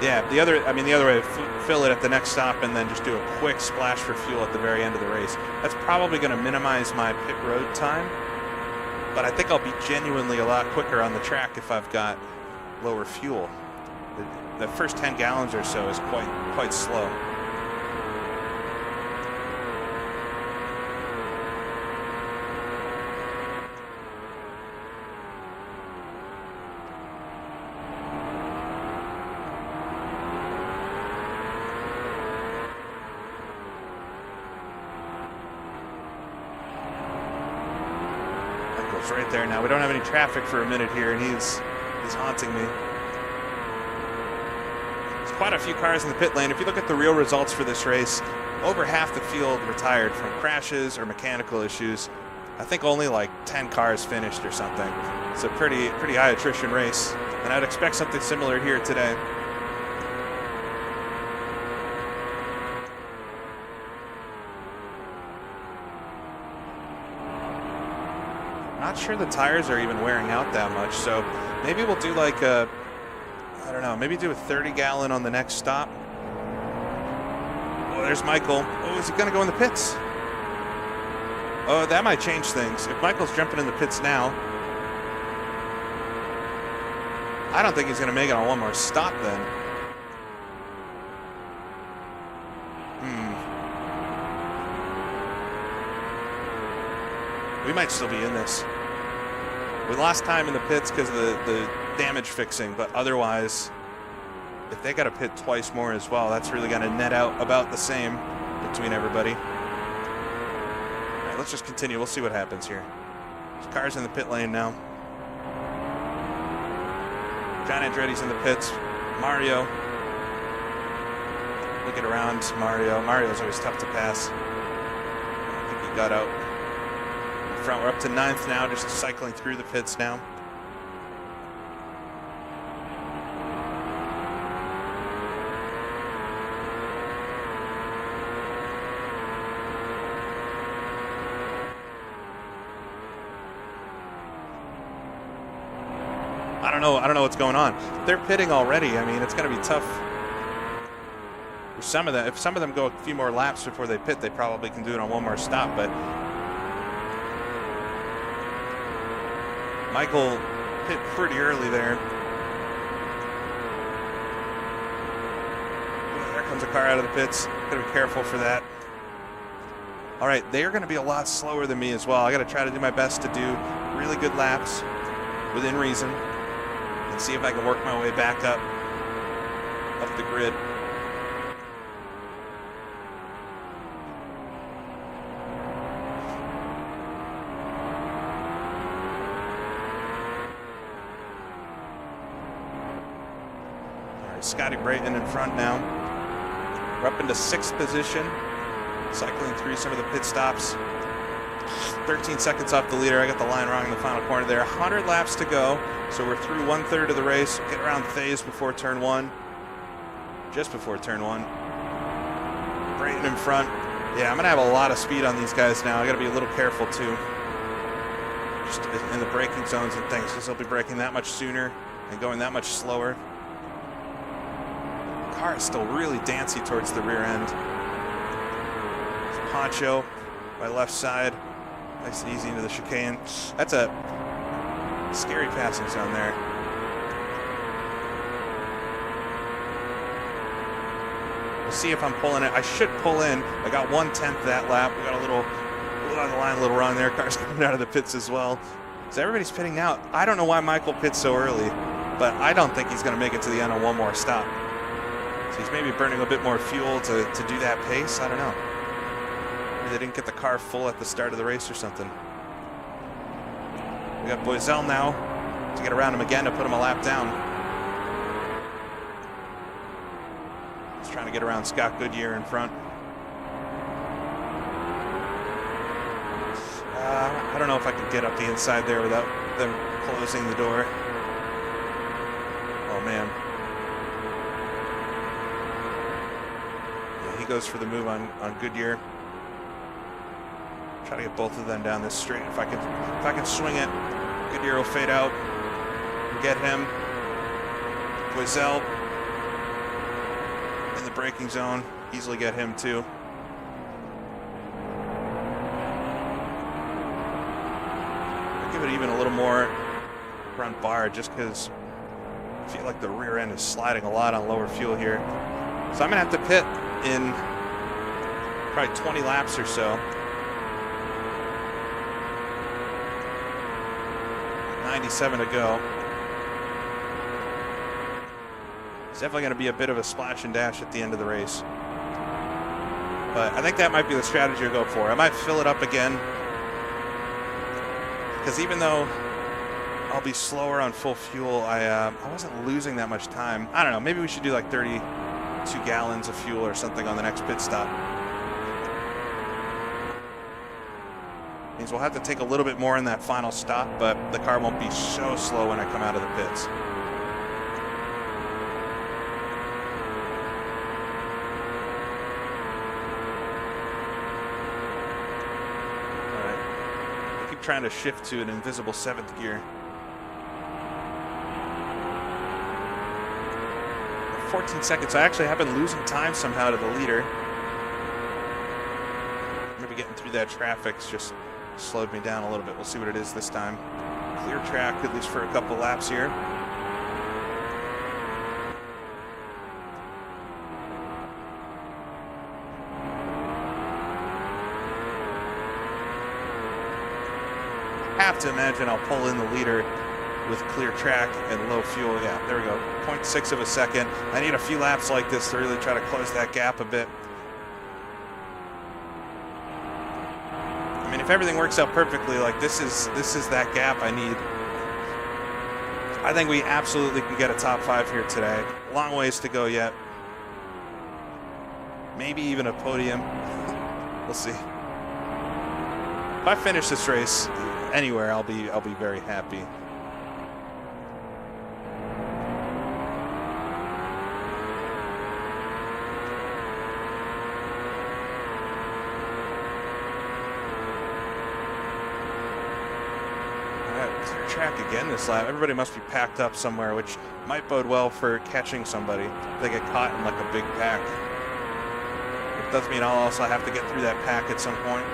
Yeah, the other way, fill it at the next stop and then just do a quick splash for fuel at the very end of the race. That's probably going to minimize my pit road time, but I think I'll be genuinely a lot quicker on the track if I've got lower fuel. The first 10 gallons or so is quite slow. Michael's right there now. We don't have any traffic for a minute here, and he's haunting me. Quite a few cars in the pit lane. If you look at the real results for this race, over half the field retired from crashes or mechanical issues. I think only like 10 cars finished or something. It's a pretty high attrition race, and I'd expect something similar here today. Not sure the tires are even wearing out that much, so maybe we'll do like a, I don't know, maybe do a 30-gallon on the next stop. Oh, there's Michael. Oh, is he going to go in the pits? Oh, that might change things. If Michael's jumping in the pits now, I don't think he's going to make it on one more stop then. We might still be in this. We lost time in the pits because of the damage fixing, but otherwise, if they got to pit twice more as well, that's really going to net out about the same between everybody. All right, let's just continue. We'll see what happens here. There's cars in the pit lane now. John Andretti's in the pits. Mario. Looking around Mario. Mario's always tough to pass. I think he got out in front. We're up to 9th now, just cycling through the pits now. I don't know what's going on. They're pitting already. I mean, it's going to be tough for some of them. If some of them go a few more laps before they pit, they probably can do it on one more stop. But Michael pit pretty early there. There comes a car out of the pits. Got to be careful for that. All right, they are going to be a lot slower than me as well. I got to try to do my best to do really good laps within reason. And see if I can work my way back up the grid. All right, Scotty Brayton in front now. We're up into 6th position, cycling through some of the pit stops. 13 seconds off the leader. I got the line wrong in the final corner there. 100 laps to go. So we're through 1/3 of the race. Get around Thays before turn 1. Just before turn 1. Brayton in front. Yeah, I'm going to have a lot of speed on these guys now. I got to be a little careful too. Just in the braking zones and things, because they'll be braking that much sooner and going that much slower. The car is still really dancy towards the rear end. Poncho, my left side. Nice and easy into the chicane. That's a scary passing zone there. We'll see if I'm pulling it. I should pull in. I got 1/10 that lap. We got a little on the line, a little wrong there. Cars coming out of the pits as well. So everybody's pitting out. I don't know why Michael pits so early, but I don't think he's going to make it to the end on one more stop. So he's maybe burning a bit more fuel to do that pace. I don't know. They didn't get the car full at the start of the race or something. We got Boiselle now to get around him again to put him a lap down. He's trying to get around Scott Goodyear in front. I don't know if I can get up the inside there without them closing the door. Oh man. Yeah, he goes for the move on Goodyear. Try to get both of them down this straight. If I can swing it, Goodyear will fade out. We'll get him. Boiselle in the braking zone. Easily get him too. I'll give it even a little more front bar just because I feel like the rear end is sliding a lot on lower fuel here. So I'm going to have to pit in probably 20 laps or so. 97 to go. It's definitely going to be a bit of a splash and dash at the end of the race. But I think that might be the strategy to go for. I might fill it up again. Because even though I'll be slower on full fuel, I wasn't losing that much time. I don't know. Maybe we should do like 32 gallons of fuel or something on the next pit stop. Means we'll have to take a little bit more in that final stop, but the car won't be so slow when I come out of the pits. All right. I keep trying to shift to an invisible 7th gear. 14 seconds. I actually have been losing time somehow to the leader. Maybe getting through that traffic's just slowed me down a little bit. We'll see what it is this time. Clear track, at least for a couple laps here. Have to imagine I'll pull in the leader with clear track and low fuel. Yeah, there we go. 0.6 of a second. I need a few laps like this to really try to close that gap a bit. I mean, if everything works out perfectly, like this is that gap I need. I think we absolutely can get a top 5 here today. Long ways to go yet. Maybe even a podium. We'll see. If I finish this race anywhere, I'll be very happy. Clear track again this lap. Everybody must be packed up somewhere, which might bode well for catching somebody if they get caught in like a big pack. It does mean I'll also have to get through that pack at some point.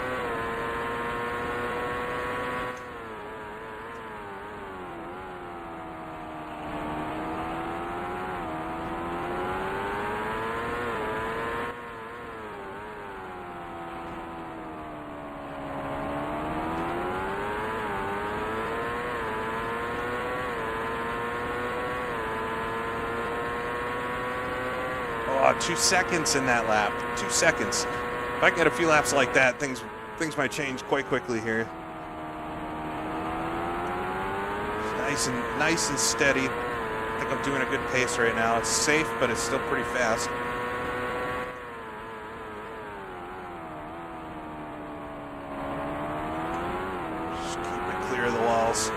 Oh, 2 seconds in that lap. 2 seconds. If I can get a few laps like that, things might change quite quickly here. Nice and steady. I think I'm doing a good pace right now. It's safe, but it's still pretty fast. Just keep it clear of the walls.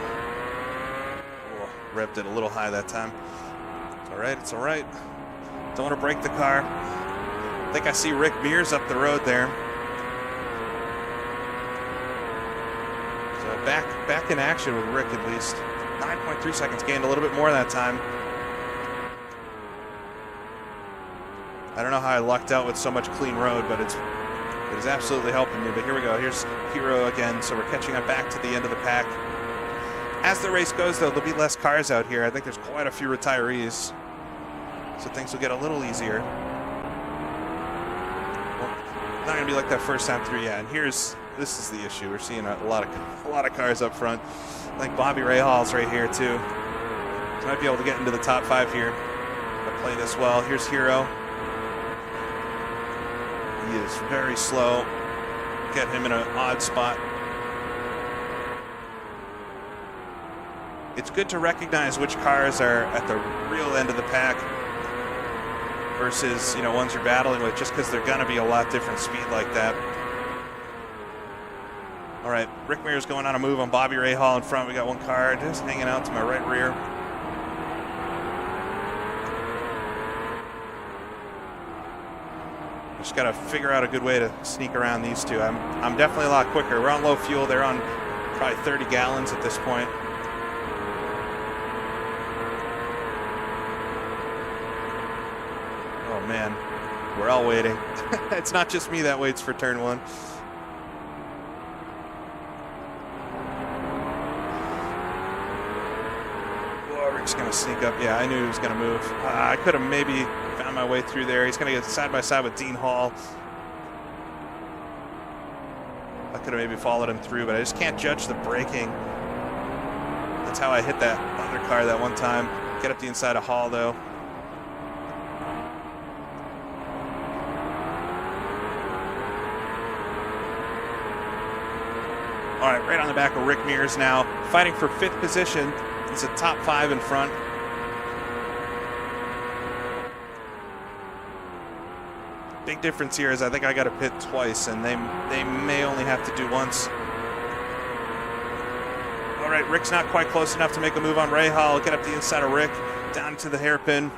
Oh, revved it a little high that time. It's all right. It's all right. Don't want to break the car. I think I see Rick Mears up the road there. So back in action with Rick at least. 9.3 seconds gained, a little bit more that time. I don't know how I lucked out with so much clean road, but it is absolutely helping me. But here we go. Here's Hero again. So we're catching up back to the end of the pack. As the race goes, though, there'll be less cars out here. I think there's quite a few retirees. So things will get a little easier. Well, not gonna be like that first time through, yeah. And this is the issue. We're seeing a lot of cars up front. I think Bobby Rahaal's right here too. So might be able to get into the top 5 here. If I play this well. Here's Hero. He is very slow. Get him in an odd spot. It's good to recognize which cars are at the real end of the pack versus, ones you're battling with, just because they're going to be a lot different speed like that. All right, Rick Mears going on a move on Bobby Rahal in front. We got one car just hanging out to my right rear. Just got to figure out a good way to sneak around these two. I'm definitely a lot quicker. We're on low fuel. They're on probably 30 gallons at this point. Oh man, we're all waiting. It's not just me that waits for turn 1. Oh, Rick's gonna sneak up. Yeah, I knew he was gonna move. I could have maybe found my way through there. He's gonna get side by side with Dean Hall. I could have maybe followed him through, but I just can't judge the braking. That's how I hit that other car that one time. Get up the inside of Hall though. All right, right on the back of Rick Mears now, fighting for 5th position. He's a top 5 in front. Big difference here is I think I got to pit twice, and they may only have to do once. All right, Rick's not quite close enough to make a move on Rahal. Get up the inside of Rick, down to the hairpin.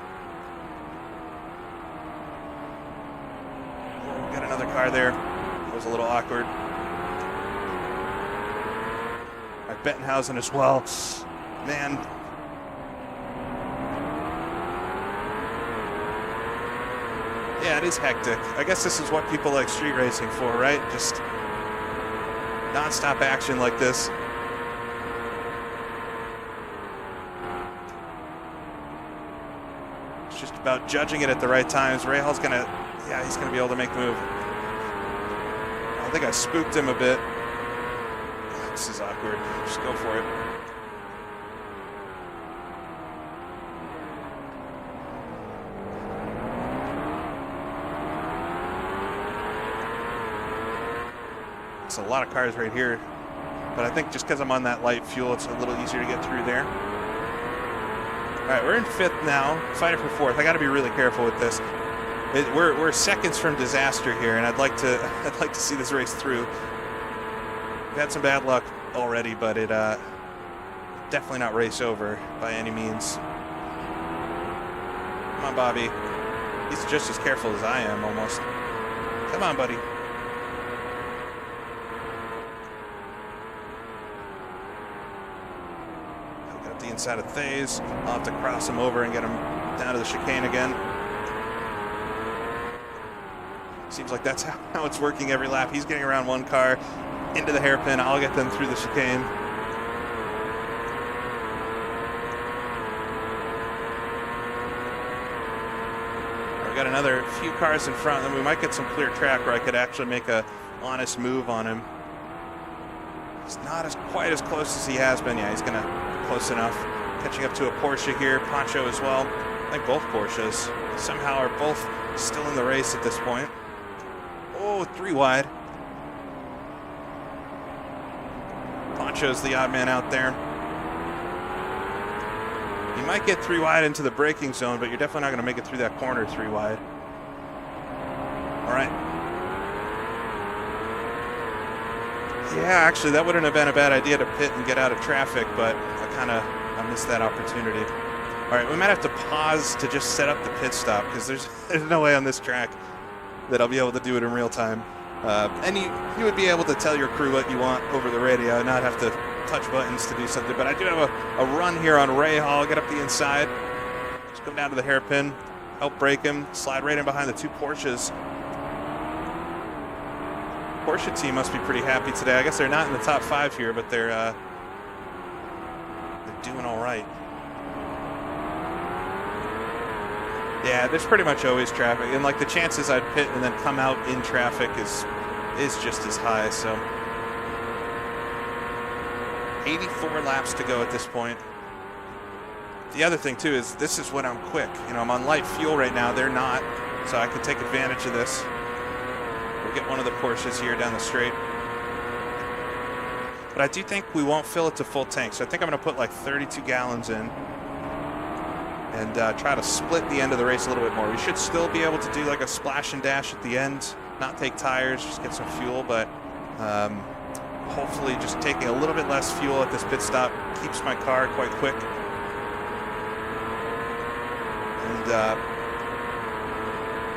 Oh, got another car there. That was a little awkward. Bettenhausen as well. Man. Yeah, it is hectic. I guess this is what people like street racing for, right? Just non-stop action like this. It's just about judging it at the right times. Rahal's gonna, he's gonna be able to make the move. I think I spooked him a bit. This is awkward. Just go for it. It's a lot of cars right here. But I think just because I'm on that light fuel, it's a little easier to get through there. All right, we're in 5th now, fighting for 4th. I got to be really careful with this. We're seconds from disaster here, and I'd like to see this race through. We've had some bad luck already, but it definitely not race over by any means. Come on, Bobby. He's just as careful as I am, almost. Come on, buddy. Got the inside of Thays. I'll have to cross him over and get him down to the chicane again. Seems like that's how it's working every lap. He's getting around one car into the hairpin. I'll get them through the chicane. We got another few cars in front, and we might get some clear track where I could actually make a honest move on him. He's not quite as close as he has been. Yeah, he's gonna be close enough. Catching up to a Porsche here, Poncho as well. I think both Porsches somehow are both still in the race at this point. Oh, 3 wide. Poncho's the odd man out there. You might get 3 wide into the braking zone, but you're definitely not going to make it through that corner 3 wide. All right. Yeah, actually, that wouldn't have been a bad idea to pit and get out of traffic, but I missed that opportunity. All right, we might have to pause to just set up the pit stop because there's no way on this track that I'll be able to do it in real time. And you would be able to tell your crew what you want over the radio and not have to touch buttons to do something. But I do have a run here on Ray Hall. Get up the inside. Just come down to the hairpin. Help break him. Slide right in behind the 2 Porsches. Porsche team must be pretty happy today. I guess they're not in the top 5 here, but they're doing all right. Yeah, there's pretty much always traffic, and like the chances I'd pit and then come out in traffic is just as high. So 84 laps to go at this point. The other thing too is this is when I'm quick. You know, I'm on light fuel right now. They're not, so I could take advantage of this. We'll get one of the Porsches here down the straight. But I do think we won't fill it to full tank, so I think I'm going to put like 32 gallons in. And try to split the end of the race a little bit more. We should still be able to do like a splash and dash at the end, not take tires, just get some fuel, but hopefully just taking a little bit less fuel at this pit stop keeps my car quite quick. And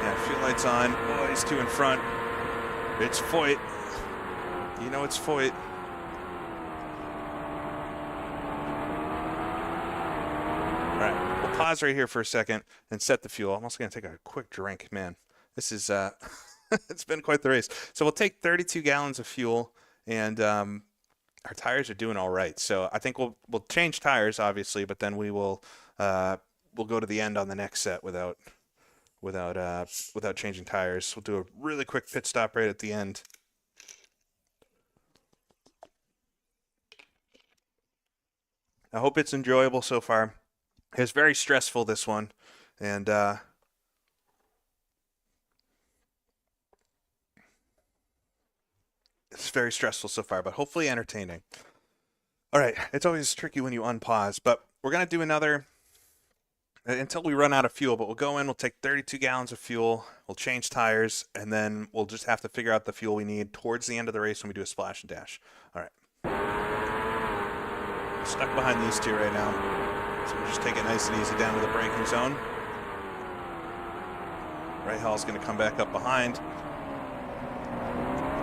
yeah, fuel lights on. Oh, these 2 in front. It's Foyt. You know it's Foyt. All right. Pause right here for a second and set the fuel. I'm also going to take a quick drink. Man, this is it's been quite the race. So we'll take 32 gallons of fuel, and our tires are doing all right. So I think we'll change tires, obviously, but then we'll go to the end on the next set without changing tires. We'll do a really quick pit stop right at the end. I hope it's enjoyable so far. It's very stressful, this one, and it's very stressful so far, but hopefully entertaining. All right, it's always tricky when you unpause, but we're going to do another until we run out of fuel, but we'll go in, we'll take 32 gallons of fuel, we'll change tires, and then we'll just have to figure out the fuel we need towards the end of the race when we do a splash and dash. All right. Stuck behind these 2 right now. So we'll just take it nice and easy down to the braking zone. Ray Hall's going to come back up behind.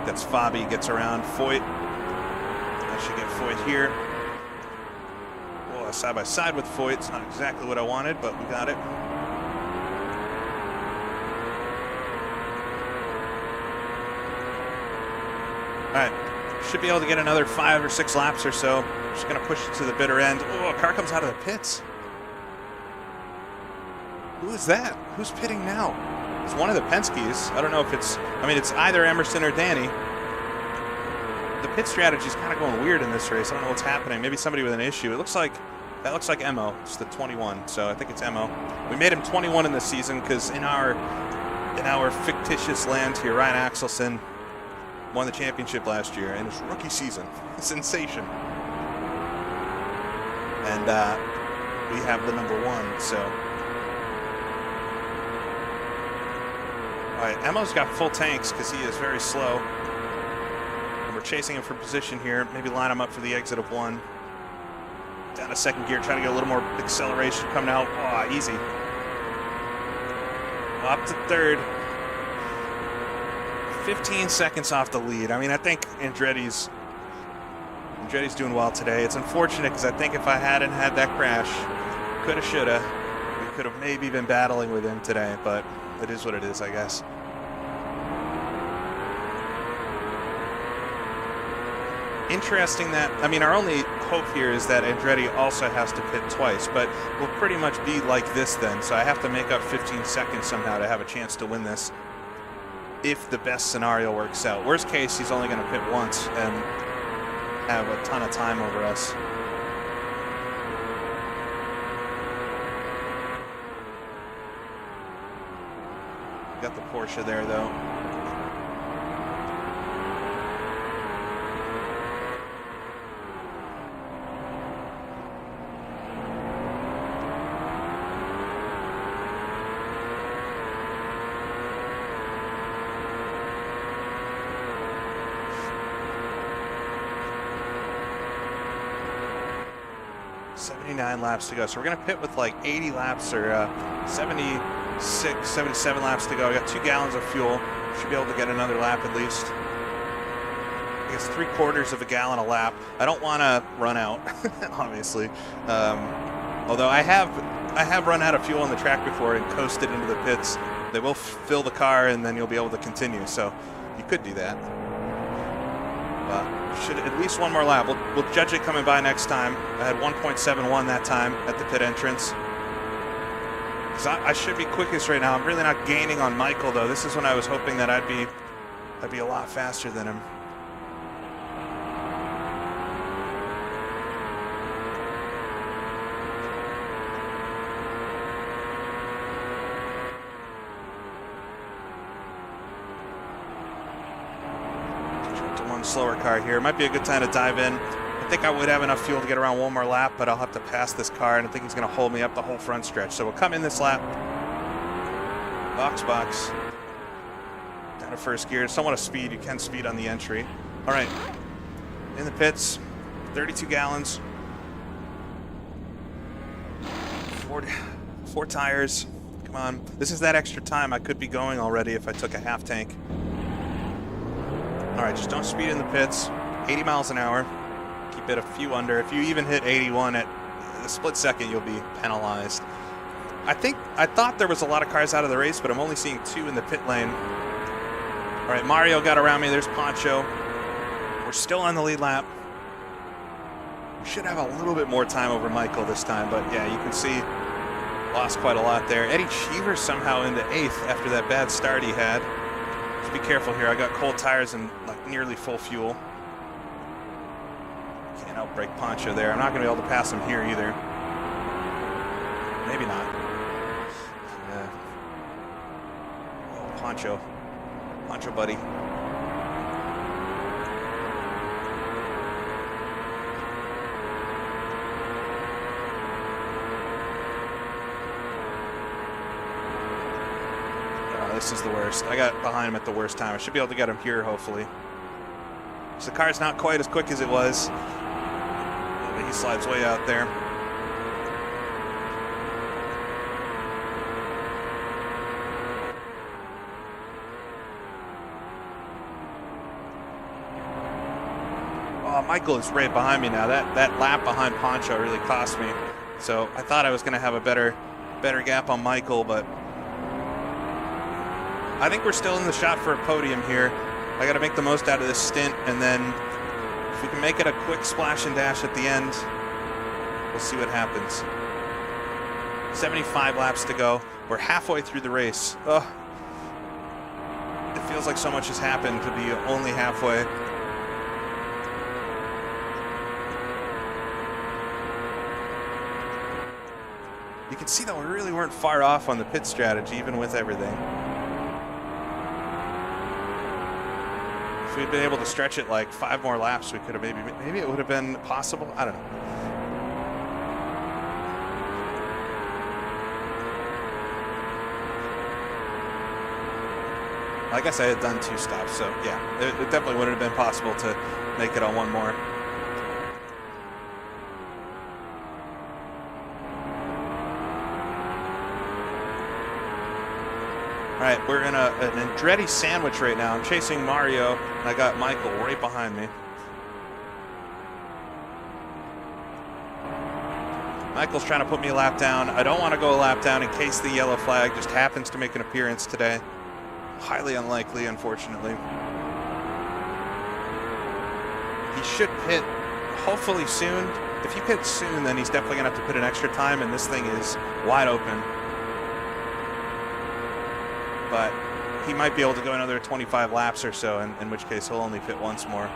That's Fabi, gets around Foyt. I should get Foyt here. Well, side by side with Foyt. It's not exactly what I wanted, but we got it. All right, should be able to get another 5 or 6 laps or so. Just going to push it to the bitter end. Oh, a car comes out of the pits. Who is that? Who's pitting now? It's one of the Penske's. I don't know if it's either Emerson or Danny. The pit strategy is kind of going weird in this race. I don't know what's happening. Maybe somebody with an issue. That looks like Emo. It's the 21, so I think it's Emo. We made him 21 in this season because in our fictitious land here, Ryan Axelson won the championship last year in his rookie season. Sensation. And we have the number 1, so. All right, Emo's got full tanks because he is very slow. And we're chasing him for position here. Maybe line him up for the exit of 1. Down to second gear, trying to get a little more acceleration coming out. Oh, easy. Up to third. 15 seconds off the lead. I mean, I think Andretti's doing well today. It's unfortunate because I think if I hadn't had that crash, coulda, shoulda, we could have maybe been battling with him today, but it is what it is, I guess. Interesting that, I mean, our only hope here is that Andretti also has to pit twice, but we'll pretty much be like this then, so I have to make up 15 seconds somehow to have a chance to win this if the best scenario works out. Worst case, he's only going to pit once and have a ton of time over us. Got the Porsche there, though. Laps to go, so we're going to pit with like 80 laps or 76, 77 laps to go. We got 2 gallons of fuel. Should be able to get another lap at least. I guess 3/4 of a gallon a lap. I don't want to run out, obviously. Although I have run out of fuel on the track before and coasted into the pits. They will fill the car and then you'll be able to continue. So you could do that. Should at least 1 more lap. We'll judge it coming by next time. I had 1.71 that time at the pit entrance. So I should be quickest right now. I'm really not gaining on Michael though. This is when I was hoping that I'd be a lot faster than him. Slower car here. Might be a good time to dive in. I think I would have enough fuel to get around 1 more lap, but I'll have to pass this car, and I think he's going to hold me up the whole front stretch. So we'll come in this lap. Box. Down to first gear. Somewhat of speed. You can speed on the entry. All right. In the pits. 32 gallons. 4 tires. Come on. This is that extra time I could be going already if I took a half tank. All right, just don't speed in the pits. 80 miles an hour. Keep it a few under. If you even hit 81 at a split second, you'll be penalized. I thought there was a lot of cars out of the race, but I'm only seeing 2 in the pit lane. All right, Mario got around me. There's Poncho. We're still on the lead lap. We should have a little bit more time over Michael this time, but yeah, you can see lost quite a lot there. Eddie Cheever somehow into 8th after that bad start he had. Just be careful here. I got cold tires and like nearly full fuel. Can't outbrake Poncho there. I'm not going to be able to pass him here either. Maybe not. Yeah. Oh, Poncho. Poncho, buddy. This is the worst. I got behind him at the worst time. I should be able to get him here, hopefully. So the car's not quite as quick as it was. He slides way out there. Oh, Michael is right behind me now. That lap behind Poncho really cost me. So I thought I was going to have a better gap on Michael, but I think we're still in the shot for a podium here. I got to make the most out of this stint, and then if we can make it a quick splash and dash at the end, we'll see what happens. 75 laps to go. We're halfway through the race. Oh, it feels like so much has happened to be only halfway. You can see that we really weren't far off on the pit strategy, even with everything. if we'd been able to stretch it like 5 more laps, we could have maybe it would have been possible. I don't know. I guess I had done 2 stops, so yeah, it definitely would have been possible to make it on 1 more. All right, we're in an Andretti sandwich right now. I'm chasing Mario, and I got Michael right behind me. Michael's trying to put me a lap down. I don't want to go a lap down in case the yellow flag just happens to make an appearance today. Highly unlikely, unfortunately. He should pit hopefully soon. If he pits soon, then he's definitely going to have to put an extra time, and this thing is wide open. But he might be able to go another 25 laps or so, in which case he'll only pit once more.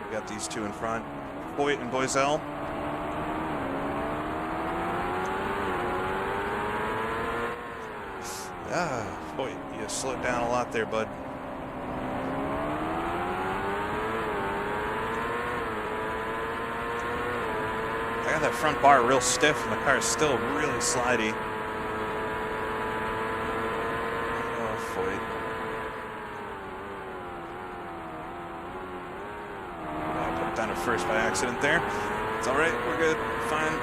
We got these 2 in front, Boyd and Boiselle. Boy, you slowed down a lot there, bud. I got that front bar real stiff, and the car is still really slidey. Oh, boy. I put it down to first by accident there. It's all right. We're good. Fine.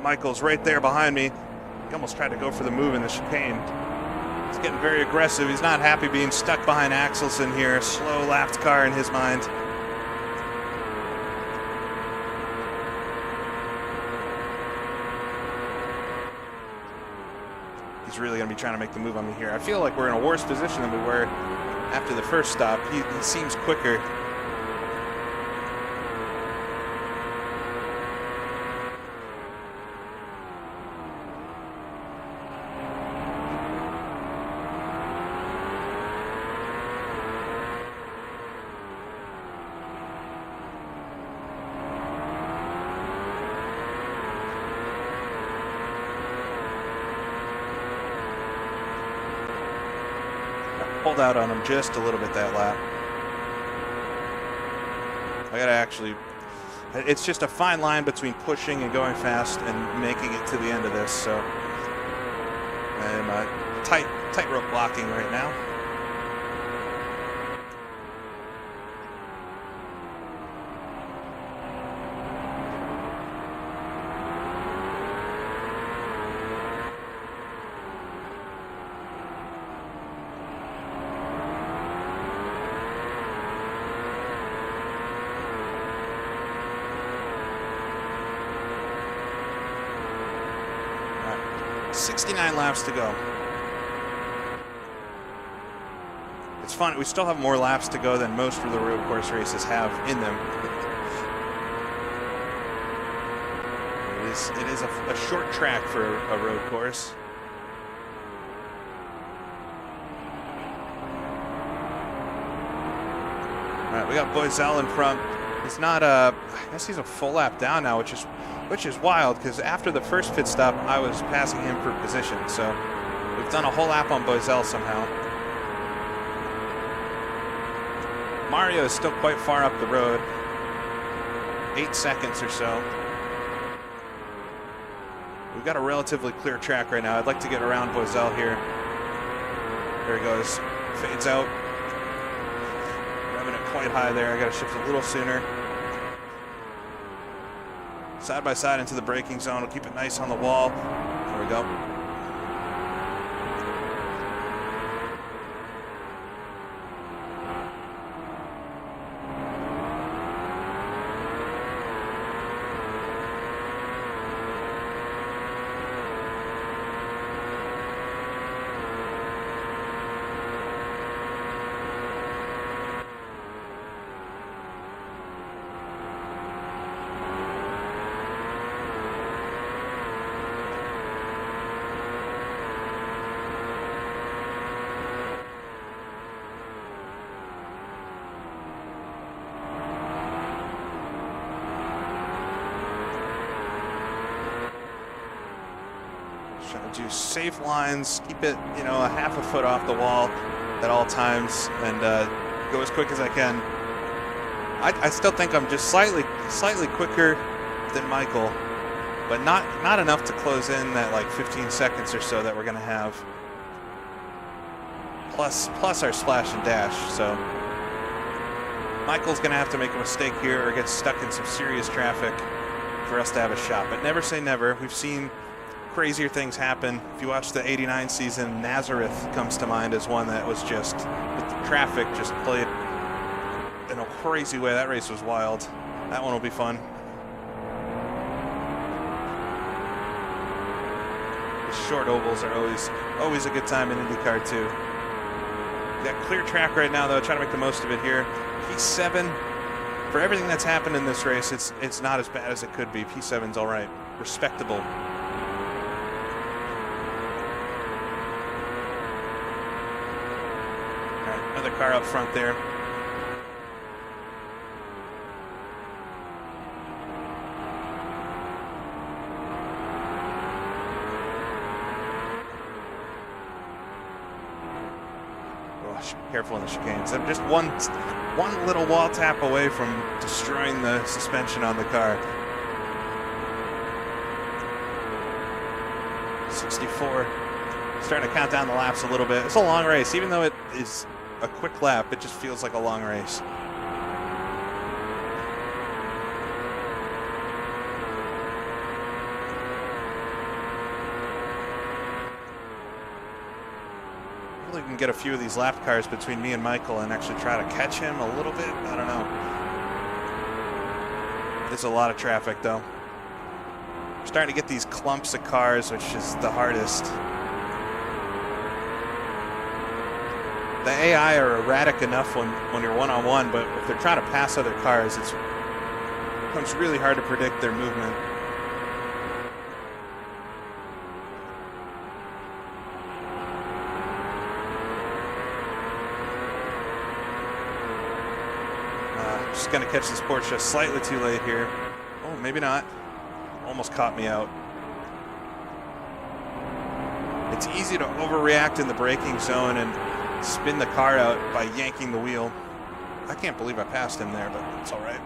Michael's right there behind me. He almost tried to go for the move in the chicane. He's getting very aggressive. He's not happy being stuck behind Axelson here. Slow lapped car in his mind. He's really going to be trying to make the move on me here. I feel like we're in a worse position than we were after the first stop. He seems quicker. Pulled out on him just a little bit that lap. I gotta actually, it's just a fine line between pushing and going fast and making it to the end of this, so I'm tightrope blocking right now. All right, 69 laps to go. It's fun. We still have more laps to go than most of the road course races have in them. It is a short track for a road course. All right, we got Boiselle in front. He's not I guess he's a full lap down now, which is wild because after the first pit stop, I was passing him for position. So we've done a whole lap on Boiselle somehow. Mario is still quite far up the road, 8 seconds or so. We've got a relatively clear track right now. I'd like to get around Boiselle here. There he goes, fades out. Revving it quite high there. I got to shift a little sooner. Side by side into the braking zone. We'll keep it nice on the wall. There we go. Trying to do safe lines, keep it, you know, a half a foot off the wall at all times, and go as quick as I can. I still think I'm just slightly quicker than Michael, but not enough to close in that like 15 seconds or so that we're gonna have. Plus our splash and dash. So Michael's gonna have to make a mistake here or get stuck in some serious traffic for us to have a shot. But never say never. We've seen crazier things happen. If you watch the '89 season, Nazareth comes to mind as one that was just, with the traffic, just played in a crazy way. That race was wild. That one will be fun. The short ovals are always a good time in IndyCar too. We got clear track right now though, trying to make the most of it here. P7, for everything that's happened in this race, it's not as bad as it could be. P7's all right, respectable. All right, another car up front there. Careful in the chicanes. I'm just one little wall tap away from destroying the suspension on the car. 64. Starting to count down the laps a little bit. It's a long race. Even though it is a quick lap, it just feels like a long race. We can get a few of these lap cars between me and Michael and actually try to catch him a little bit. I don't know. There's a lot of traffic though. We're starting to get these clumps of cars, which is the hardest. The AI are erratic enough when you're one-on-one, but if they're trying to pass other cars, it becomes really hard to predict their movement. Just going to catch this Porsche slightly too late here. Oh, maybe not. Almost caught me out. It's easy to overreact in the braking zone and spin the car out by yanking the wheel. I can't believe I passed him there, but it's all right.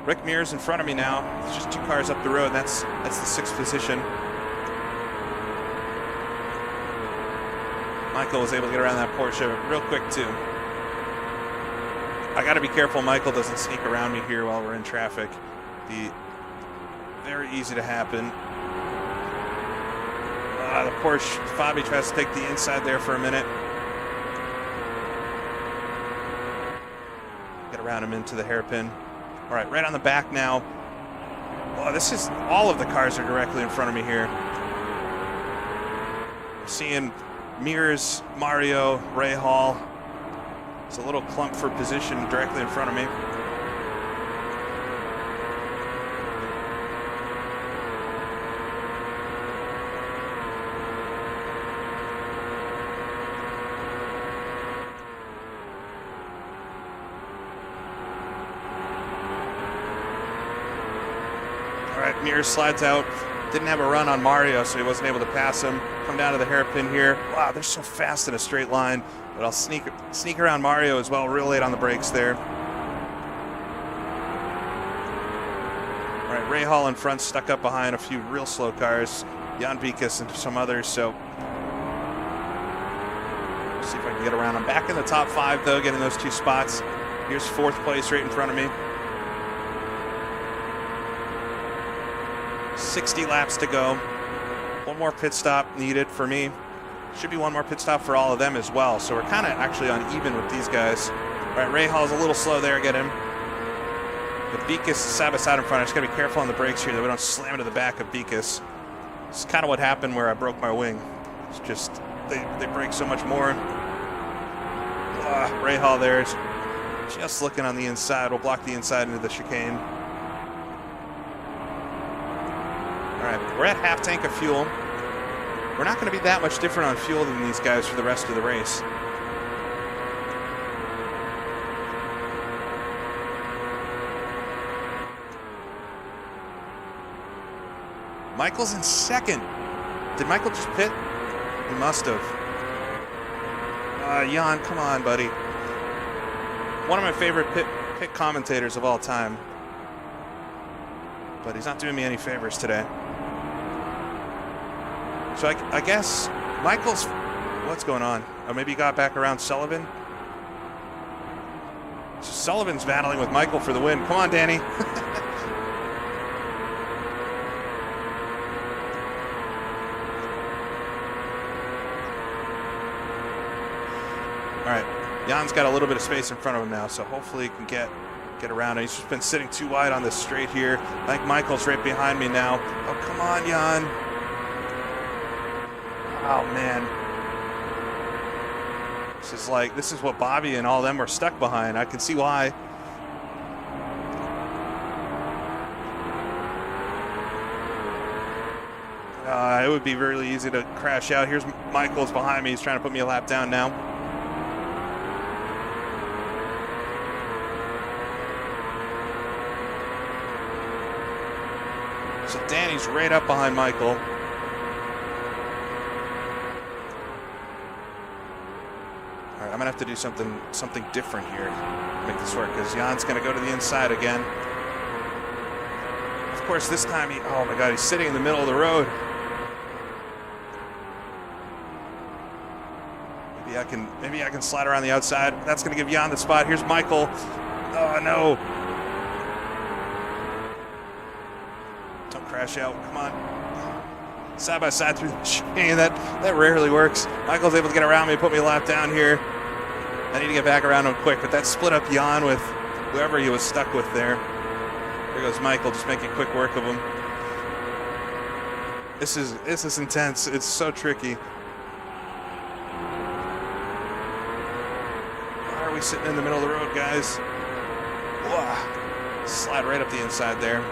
Rick Mears in front of me now. It's just 2 cars up the road. That's the 6th position. Michael was able to get around that Porsche real quick too. I got to be careful Michael doesn't sneak around me here while we're in traffic. Be very easy to happen. The Porsche, Fabi tries to take the inside there for a minute. Get around him into the hairpin. All right, right on the back now. Oh, this is, all of the cars are directly in front of me here. I'm seeing Mears, Mario, Ray Hall. It's a little clump for position directly in front of me. All right, Mears slides out. Didn't have a run on Mario, so he wasn't able to pass him. Come down to the hairpin here. Wow, they're so fast in a straight line. But I'll sneak around Mario as well, real late on the brakes there. All right, Ray Hall in front, stuck up behind a few real slow cars. Jan Vikas and some others, so see if I can get around. I'm back in the top 5, though, getting those 2 spots. Here's 4th place right in front of me. 60 laps to go. 1 more pit stop needed for me. Should be 1 more pit stop for all of them as well. So we're kind of actually uneven with these guys. All right, Ray Hall's a little slow there. Get him. But Vikas is side by side in front. I just got to be careful on the brakes here that we don't slam into the back of Vikas. It's kind of what happened where I broke my wing. It's just, they brake so much more. Ray Hall there is just looking on the inside. We'll block the inside into the chicane. All right, we're at half tank of fuel. We're not going to be that much different on fuel than these guys for the rest of the race. Michael's in 2nd. Did Michael just pit? He must have. Jan, come on, buddy. One of my favorite pit commentators of all time. But he's not doing me any favors today. So I guess Michael's... What's going on? Oh, maybe he got back around Sullivan? So Sullivan's battling with Michael for the win. Come on, Danny. All right, Jan's got a little bit of space in front of him now, so hopefully he can get around. He's just been sitting too wide on this straight here. I think Michael's right behind me now. Oh, come on, Jan. Oh, man. This is what Bobby and all them were stuck behind. I can see why. It would be really easy to crash out. Here's Michael's behind me. He's trying to put me a lap down now. So Danny's right up behind Michael. All right, I'm gonna have to do something different here to make this work, because Jan's gonna go to the inside again. Of course, this time oh my God, he's sitting in the middle of the road. Maybe I can slide around the outside. That's gonna give Jan the spot. Here's Michael. Oh no. Don't crash out. Come on. Side by side through the chain. That rarely works. Michael's able to get around me, put me a lap down here. I need to get back around him quick, but that split up Jan with whoever he was stuck with there. There goes Michael, just making quick work of him. This is intense. It's so tricky. Why are we sitting in the middle of the road, guys? Whoa. Slide right up the inside there.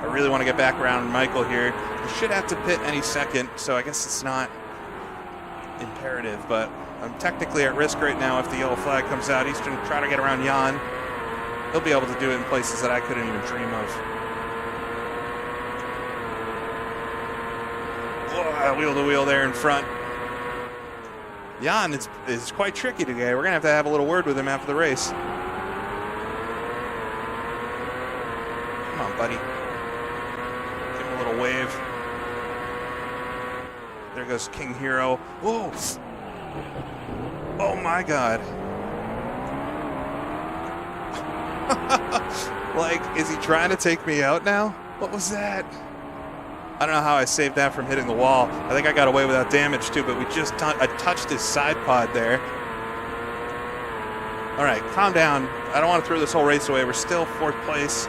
I really want to get back around Michael here. He should have to pit any second, so I guess it's not imperative, but I'm technically at risk right now if the yellow flag comes out. He's going to try to get around Jan. He'll be able to do it in places that I couldn't even dream of. Whoa, wheel to wheel there in front. Jan is quite tricky today. We're going to have a little word with him after the race. Come on, buddy. Give him a little wave. There goes King Hero. Whoa! Oh my God. Like, is he trying to take me out now? What was that? I don't know how I saved that from hitting the wall. I think I got away without damage too, but I touched his side pod there. All right, calm down. I don't want to throw this whole race away. We're still 4th place.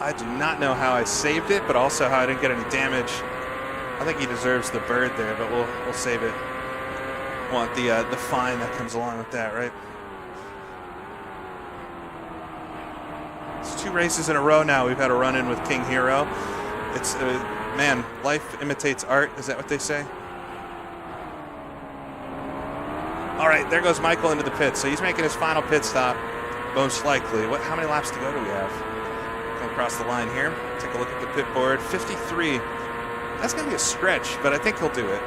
I do not know how I saved it, but also how I didn't get any damage. I think he deserves the bird there, but we'll save it. Want the fine that comes along with that, right? It's 2 races in a row now. We've had a run-in with King Hero. It's man, life imitates art. Is that what they say? All right, there goes Michael into the pits. So he's making his final pit stop, most likely. How many laps to go do we have? Come across the line here. Take a look at the pit board. 53. That's going to be a stretch, but I think he'll do it.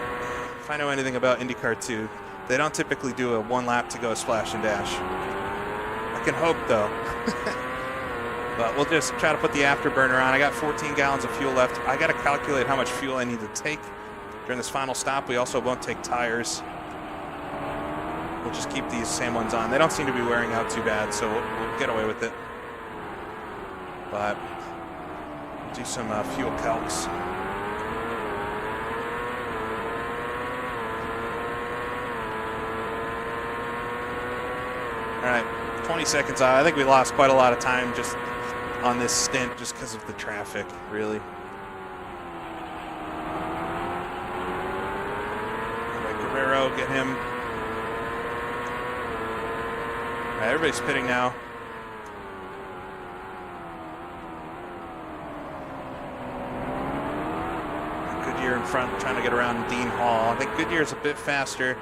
If I know anything about Indycar 2, they don't typically do a 1 lap to go splash and dash. I can hope, though. But we'll just try to put the afterburner on. I got 14 gallons of fuel left. I got to calculate how much fuel I need to take during this final stop. We also won't take tires. We'll just keep these same ones on. They don't seem to be wearing out too bad, so we'll get away with it. But do some fuel calcs. All right, 20 seconds out. I think we lost quite a lot of time just on this stint just because of the traffic, really. Guerrero, get him. All right, everybody's pitting now. Goodyear in front, trying to get around Dean Hall. I think Goodyear's a bit faster.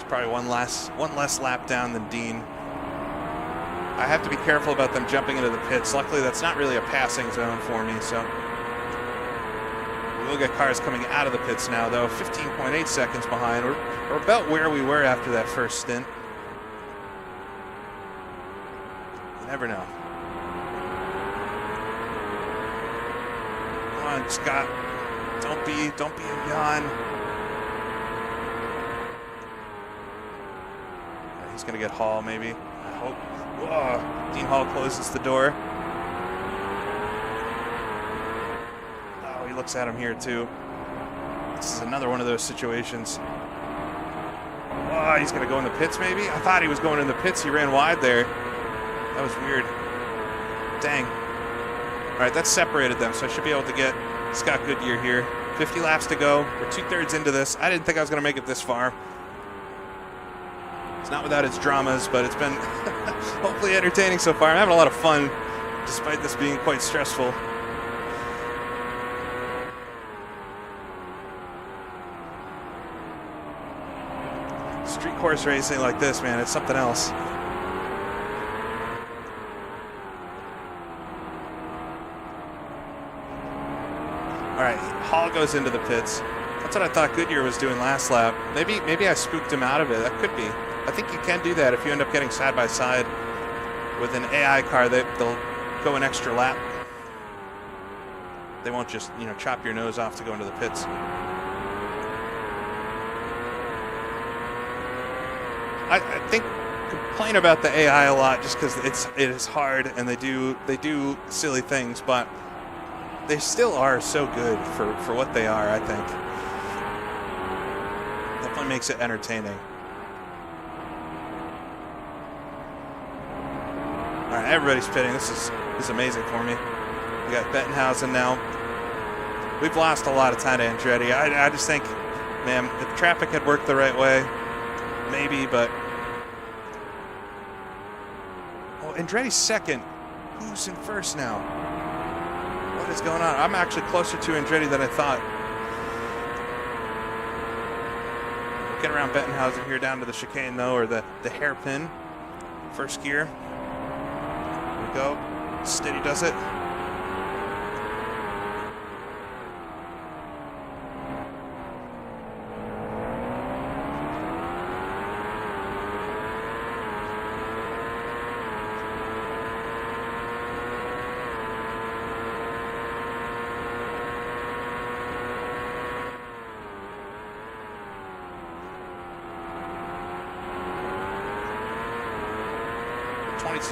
It's probably one less lap down than Dean. I have to be careful about them jumping into the pits. Luckily, that's not really a passing zone for me, so we'll get cars coming out of the pits now, though. 15.8 seconds behind. We're about where we were after that first stint. You never know. Come on, Scott. Don't be a yawn. He's gonna get Hall, maybe. I hope. Whoa. Dean Hall closes the door. Oh, he looks at him here too. This is another one of those situations. Oh, he's gonna go in the pits, maybe? I thought he was going in the pits. He ran wide there. That was weird. Dang. All right, that's separated them, so I should be able to get Scott Goodyear here. 50 laps to go. We're 2/3 into this. I didn't think I was gonna make it this far. It's not without its dramas, but it's been hopefully entertaining so far. I'm having a lot of fun, despite this being quite stressful. Street course racing like this, man, it's something else. All right, Hall goes into the pits. That's what I thought Goodyear was doing last lap. Maybe I spooked him out of it. That could be. I think you can do that if you end up getting side by side with an AI car. They'll go an extra lap. They won't just, chop your nose off to go into the pits. I think complain about the AI a lot just because it is hard and they do silly things, but they still are so good for what they are. I think definitely makes it entertaining. All right, everybody's pitting. This is amazing for me. We got Bettenhausen now. We've lost a lot of time to Andretti. I just think, man, if traffic had worked the right way, maybe, but... Oh, Andretti's second. Who's in first now? What is going on? I'm actually closer to Andretti than I thought. Get around Bettenhausen here down to the chicane, though, or the hairpin. First gear. Here we go. Steady does it.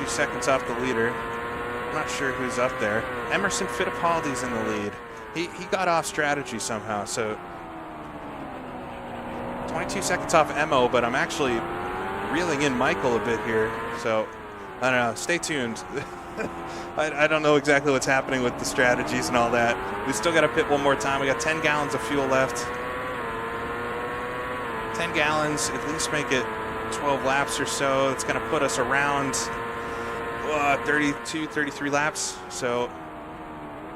Seconds off the leader. I'm not sure who's up there. Emerson Fittipaldi's in the lead. He got off strategy somehow, so 22 seconds off Emo, but I'm actually reeling in Michael a bit here, so I don't know. Stay tuned. I don't know exactly what's happening with the strategies and all that. We still got to pit one more time. We got 10 gallons of fuel left. 10 gallons, at least make it 12 laps or so. It's going to put us around 32, 33 laps. So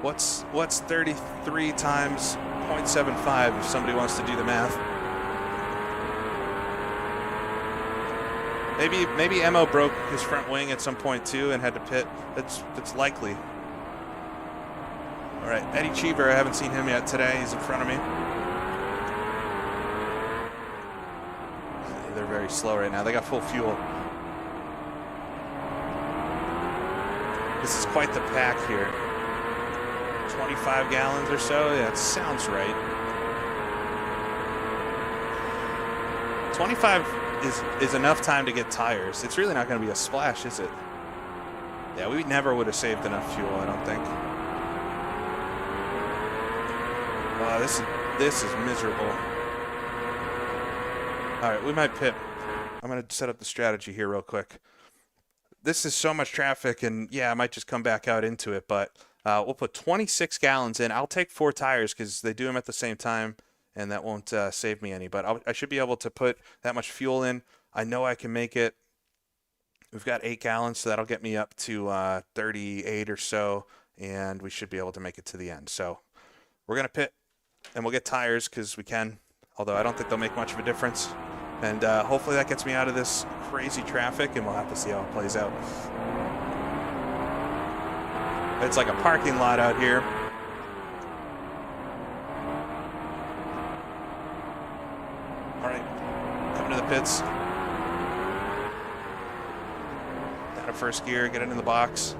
what's 33 times 0.75 if somebody wants to do the math? Maybe Emo broke his front wing at some point too and had to pit. That's likely. All right, Eddie Cheever, I haven't seen him yet today. He's in front of me. They're very slow right now. They got full fuel. This is quite the pack here. 25 gallons or so. Yeah, it sounds right. 25 is enough time to get tires. It's really not going to be a splash, is it? Yeah, we never would have saved enough fuel, I don't think. Wow, this is miserable. All right, we might pit. I'm going to set up the strategy here real quick. This is so much traffic, and yeah, I might just come back out into it, but we'll put 26 gallons in. I'll take 4 tires because they do them at the same time, and that won't save me any, but I should be able to put that much fuel in. I know I can make it. We've got 8 gallons, so that'll get me up to 38 or so, and we should be able to make it to the end. So we're going to pit, and we'll get tires because we can, although I don't think they'll make much of a difference. And hopefully that gets me out of this crazy traffic, and we'll have to see how it plays out. It's like a parking lot out here. All right, coming to the pits. Out of first gear, get into the box.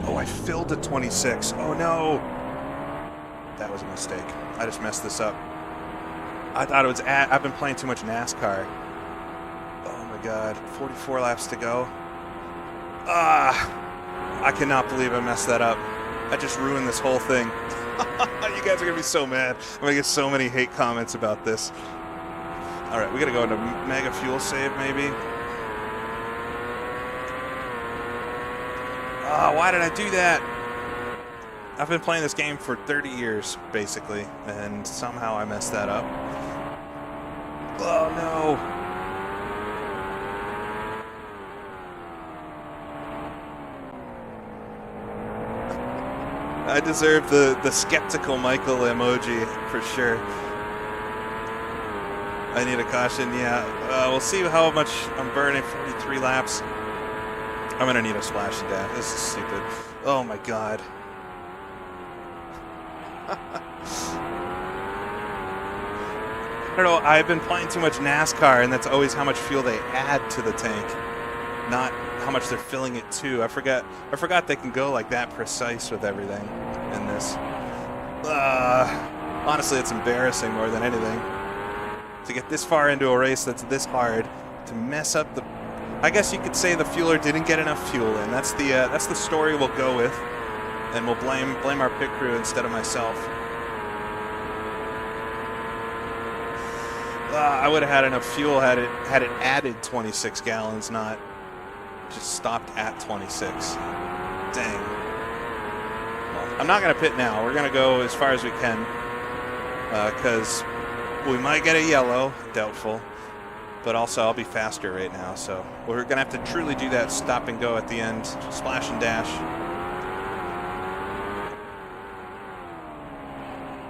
Oh, I filled to 26. Oh no! That was a mistake. I just messed this up. I thought it was I've been playing too much NASCAR. Oh my god. 44 laps to go. I cannot believe I messed that up. I just ruined this whole thing. You guys are going to be so mad. I'm going to get so many hate comments about this. Alright, we got to go into mega fuel save maybe. Why did I do that? I've been playing this game for 30 years, basically, and somehow I messed that up. Oh, no. I deserve the skeptical Michael emoji, for sure. I need a caution, yeah. We'll see how much I'm burning, 43 laps. I'm going to need a splash and dash. This is stupid. Oh, my God. I don't know, I've been playing too much NASCAR, and that's always how much fuel they add to the tank, not how much they're filling it to. I forgot they can go like that precise with everything in this. Honestly, it's embarrassing more than anything. To get this far into a race that's this hard, to mess up the... I guess you could say the fueler didn't get enough fuel in. That's the story we'll go with, and we'll blame our pit crew instead of myself. I would have had enough fuel had it added 26 gallons, not just stopped at 26. Dang. Well, I'm not going to pit now. We're going to go as far as we can, because we might get a yellow, doubtful, but also I'll be faster right now, so we're going to have to truly do that stop and go at the end, splash and dash.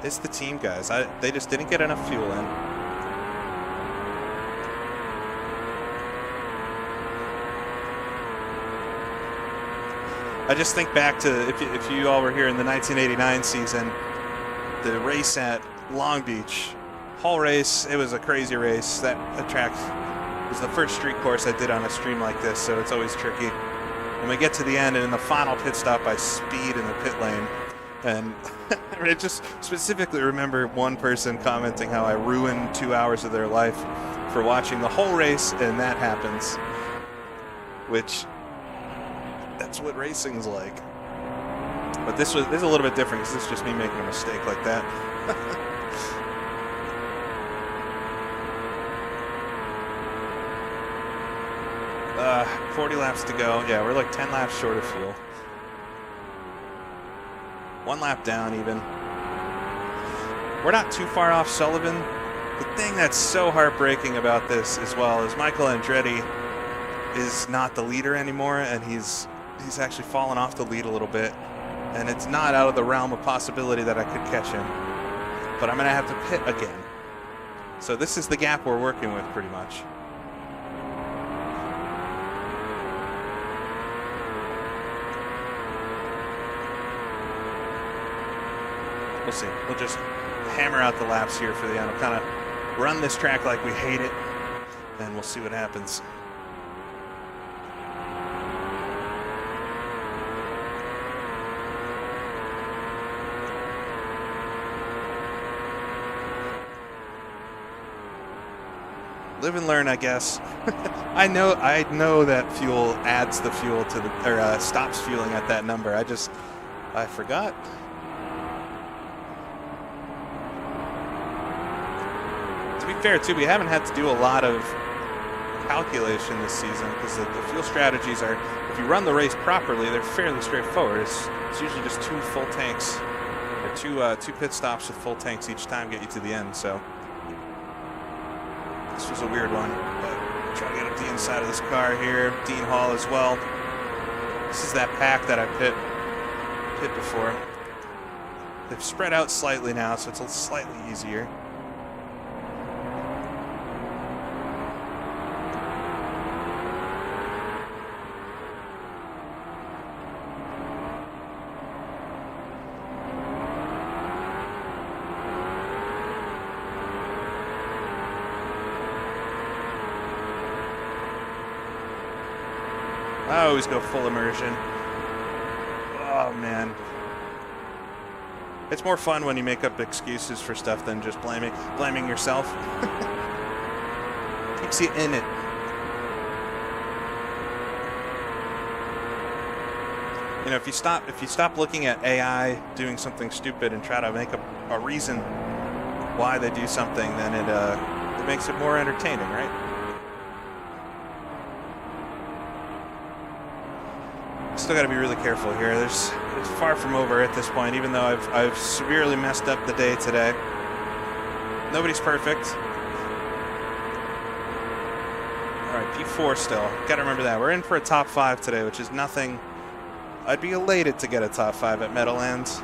It's the team, guys. They just didn't get enough fuel in. I just think back to, if you all were here in the 1989 season, the race at Long Beach. Whole race, it was a crazy race. That track was the first street course I did on a stream like this, so it's always tricky. And we get to the end, and in the final pit stop, I speed in the pit lane. And I just specifically remember one person commenting how I ruined 2 hours of their life for watching the whole race, and that happens. Which... that's what racing's like. But this is a little bit different, because this is just me making a mistake like that. 40 laps to go. Yeah, we're like 10 laps short of fuel. 1 lap down even. We're not too far off Sullivan. The thing that's so heartbreaking about this as well is Michael Andretti is not the leader anymore, and he's actually fallen off the lead a little bit, and it's not out of the realm of possibility that I could catch him. But I'm going to have to pit again. So this is the gap we're working with pretty much. We'll see. We'll just hammer out the laps here for the end. We'll kind of run this track like we hate it, and we'll see what happens. Live and learn, I guess. I know that fuel adds the fuel to the, or stops fueling at that number. I forgot. To be fair, too, we haven't had to do a lot of calculation this season, because the fuel strategies are, if you run the race properly, they're fairly straightforward. It's usually just 2 full tanks, or two pit stops with full tanks each time get you to the end. So this was a weird one, but try to get up the inside of this car here. Dean Hall as well. This is that pack that I pit pit before. They've spread out slightly now, so it's a slightly easier. I always go full immersion. Oh, man. It's more fun when you make up excuses for stuff than just blaming yourself. Keeps you in it. You know, if you stop looking at AI doing something stupid and try to make a reason why they do something, then it makes it more entertaining, right? Still got to be really careful here. It's far from over at this point, even though I've severely messed up the day today. Nobody's perfect. All right, P4 still. Got to remember that. We're in for a top 5 today, which is nothing. I'd be elated to get a top 5 at Meadowlands.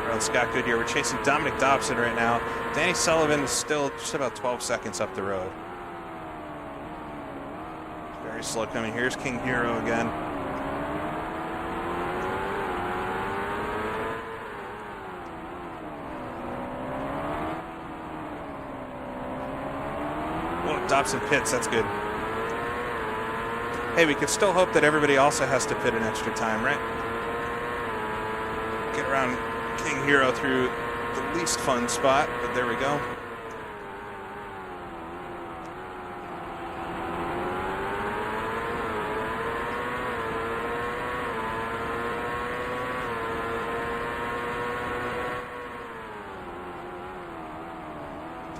All right, Scott Goodyear. We're chasing Dominic Dobson right now. Danny Sullivan is still just about 12 seconds up the road. Very slow coming. Here's King Hero again. Oh, Dobson pits. That's good. Hey, we can still hope that everybody also has to pit an extra time, right? Get around King Hero through the least fun spot, but there we go.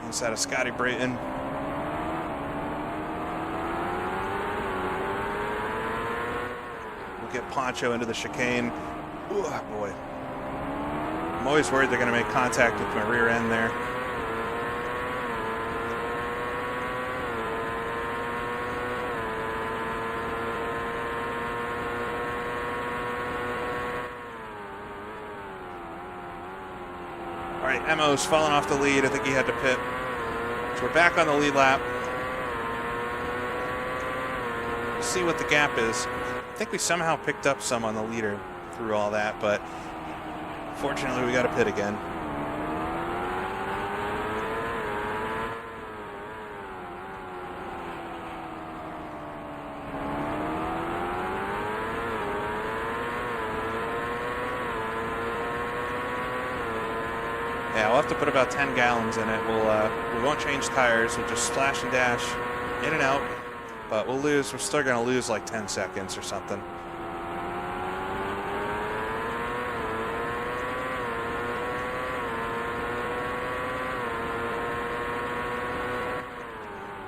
Inside of Scotty Brayton. We'll get Poncho into the chicane. Ooh, boy. I'm always worried they're going to make contact with my rear end there. All right, Emo's fallen off the lead. I think he had to pit. So we're back on the lead lap. We'll see what the gap is. I think we somehow picked up some on the leader through all that, but fortunately we got to pit again. Yeah, we'll have to put about 10 gallons in it. We won't change tires. We'll just splash and dash in and out. But we'll lose. We're still going to lose like 10 seconds or something.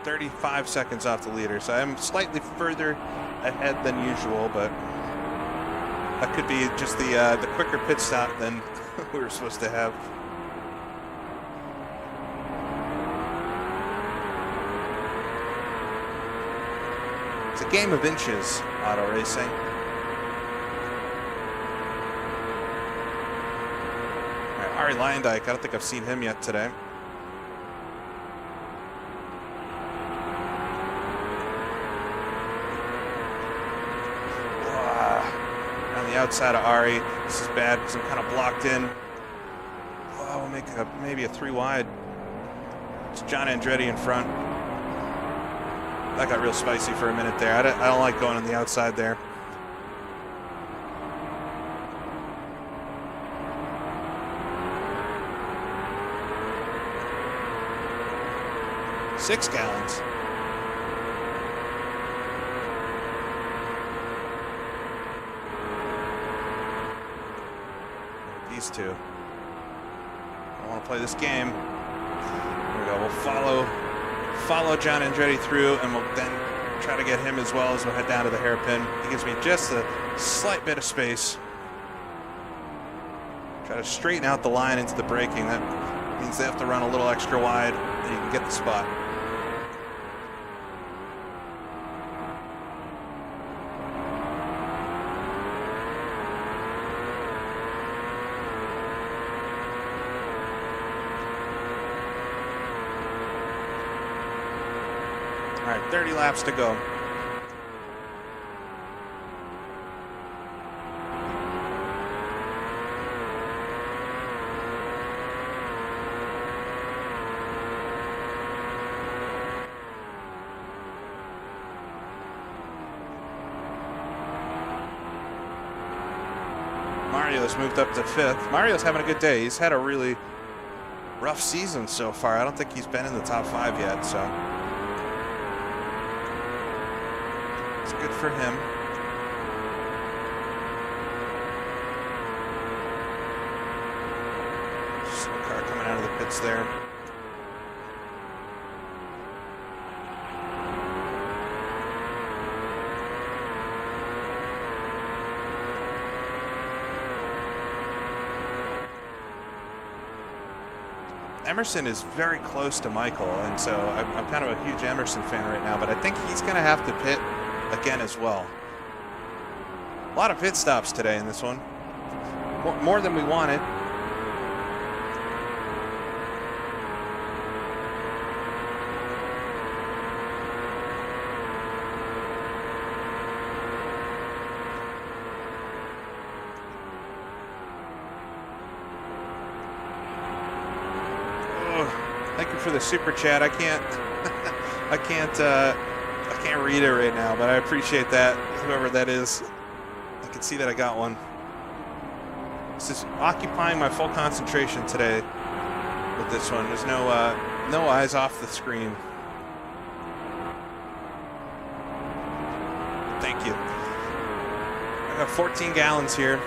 "35 seconds off the leader, so I'm slightly further ahead than usual, but that could be just the quicker pit stop than we were supposed to have. It's a game of inches, auto racing. All right, Ari Lyondike, I don't think I've seen him yet today. On the outside of Ari, this is bad because I'm kind of blocked in. Oh, we'll make maybe a 3 wide. It's John Andretti in front. That got real spicy for a minute there. I don't like going on the outside there. $6 gallons. These two. I want to play this game. There we go. We'll follow John Andretti through, and we'll then try to get him as well as we'll head down to the hairpin. He gives me just a slight bit of space. Try to straighten out the line into the braking. That means they have to run a little extra wide, and you can get the spot. All right, 30 laps to go. Mario's moved up to 5th. Mario's having a good day. He's had a really rough season so far. I don't think he's been in the top 5 yet, so it's good for him. Slow car coming out of the pits there. Emerson is very close to Michael, and so I'm kind of a huge Emerson fan right now, but I think he's going to have to pit again as well. A lot of pit stops today in this one. More than we wanted. Thank you for the super chat. I can't read it right now, but I appreciate that. Whoever that is, I can see that I got one. This is occupying my full concentration today with this one. There's no eyes off the screen. Thank you. I got 14 gallons here.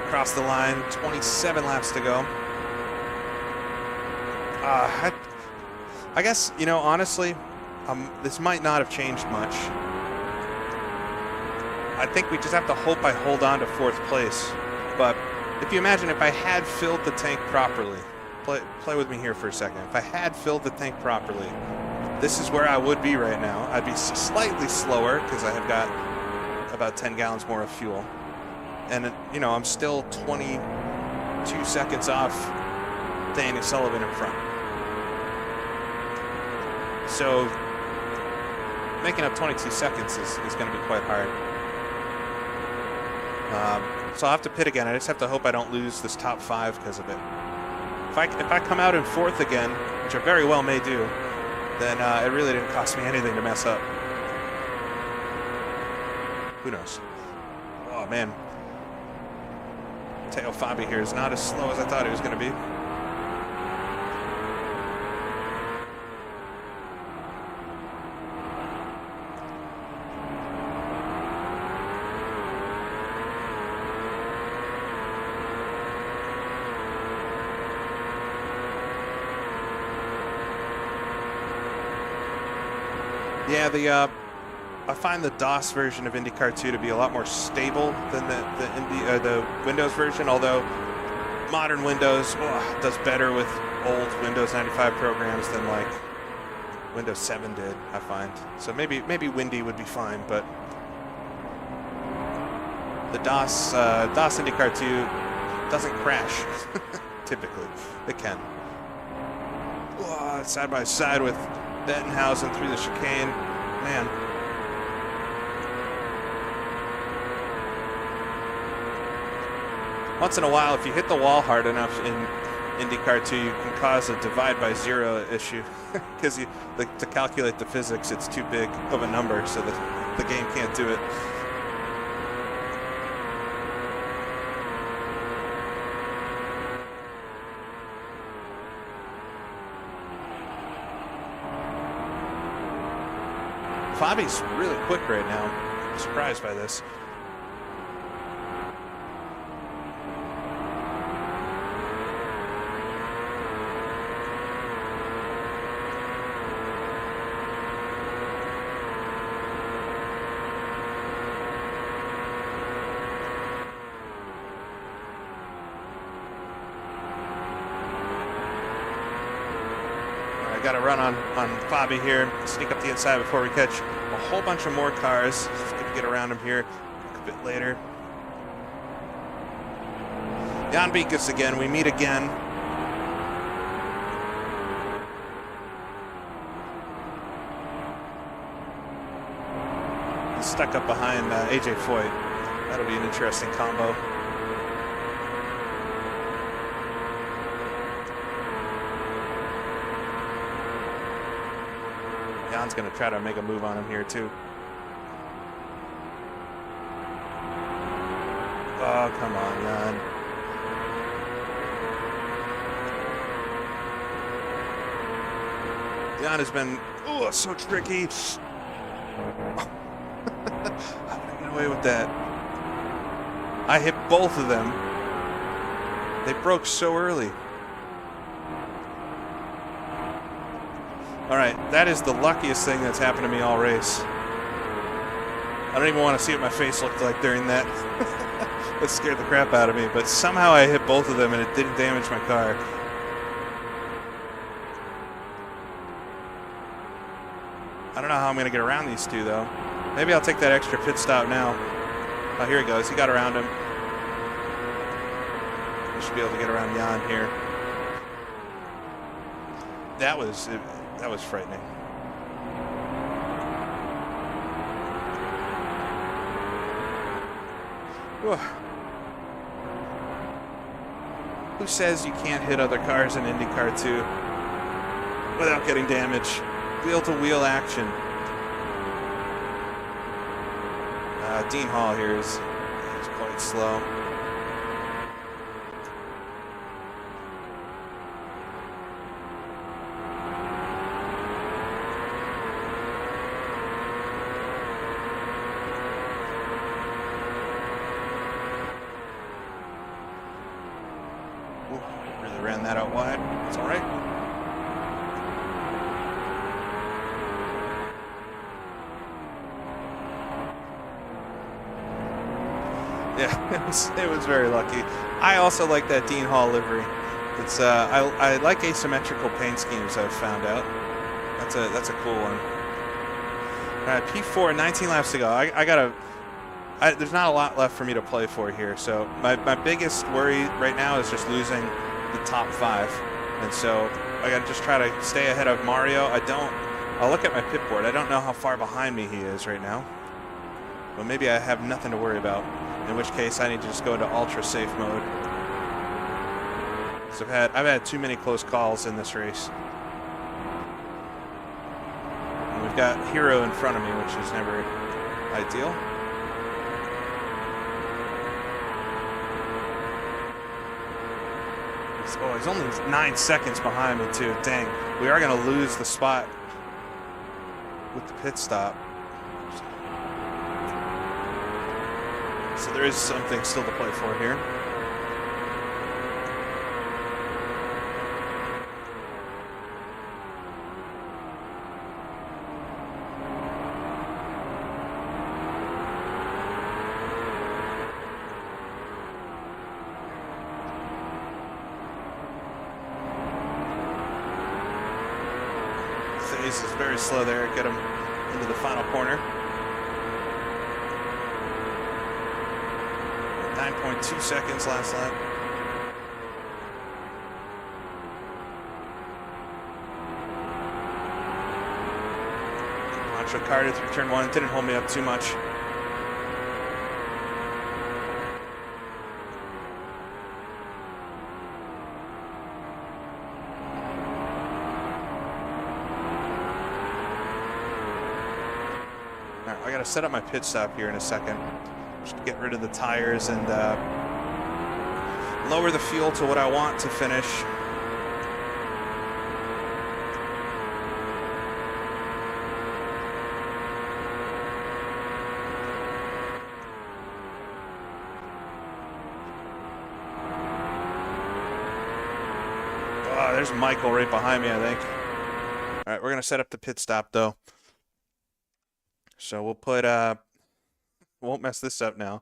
Across the line, 27 laps to go. I guess, you know, honestly, this might not have changed much. I think we just have to hope I hold on to 4th place. But if you imagine if I had filled the tank properly, play with me here for a second. If I had filled the tank properly, this is where I would be right now. I'd be slightly slower because I have got about 10 gallons more of fuel. And, you know, I'm still 22 seconds off Danny Sullivan in front. So making up 22 seconds is going to be quite hard. So I'll have to pit again. I just have to hope I don't lose this top 5 because of it. If I come out in 4th again, which I very well may do, then it really didn't cost me anything to mess up. Who knows? Oh, man. Teo Fabi here is not as slow as I thought he was going to be. Yeah, I find the DOS version of IndyCar 2 to be a lot more stable than the Windows version, although modern Windows does better with old Windows 95 programs than like Windows 7 did, I find. So maybe Windy would be fine, but the DOS IndyCar 2 doesn't crash, typically. It can. Side by side with Bettenhausen through the chicane. Man. Once in a while, if you hit the wall hard enough in IndyCar 2, you can cause a divide by 0 issue. Because to calculate the physics, it's too big of a number, so that the game can't do it. Fabi's really quick right now. I'm surprised by this. I got to run on Fabi here, sneak up the inside before we catch a whole bunch of more cars. Just gonna get around him here a bit later. Jan Beekes again. We meet again. stuck up behind AJ Foyt. That'll be an interesting combo. Jan's going to try to make a move on him here, too. Oh, come on, Jan. Jan has been, oh, so tricky. How did I get away with that? I hit both of them. They broke so early. All right, that is the luckiest thing that's happened to me all race. I don't even want to see what my face looked like during that. That scared the crap out of me, but somehow I hit both of them and it didn't damage my car. I don't know how I'm going to get around these two, though. Maybe I'll take that extra pit stop now. Oh, here he goes. He got around him. I should be able to get around Jan here. That was frightening. Whew. Who says you can't hit other cars in IndyCar 2 without getting damage? Wheel-to-wheel action. Dean Hall here is quite slow. Ooh, really ran that out wide. It's all right. Yeah, it was very lucky. I also like that Dean Hall livery. It's I like asymmetrical paint schemes. I've found out. That's a cool one. All right, P4, 19 laps to go. There's not a lot left for me to play for here. So my biggest worry right now is just losing the top 5, and so I got to just try to stay ahead of Mario. I'll look at my pit board. I don't know how far behind me he is right now, but maybe I have nothing to worry about. In which case, I need to just go into ultra safe mode. So I've had too many close calls in this race. And we've got Hero in front of me, which is never ideal. Oh, he's only 9 seconds behind me too. Dang, we are going to lose the spot with the pit stop. So there is something still to play for here. Phase is very slow there. Get him into the final corner. 9.2 seconds last lap. Contra carded through turn 1. Didn't hold me up too much. All right, I gotta set up my pit stop here in a second. Just get rid of the tires and lower the fuel to what I want to finish. Oh, there's Michael right behind me, I think. All right, we're going to set up the pit stop, though. So we'll put... won't mess this up now.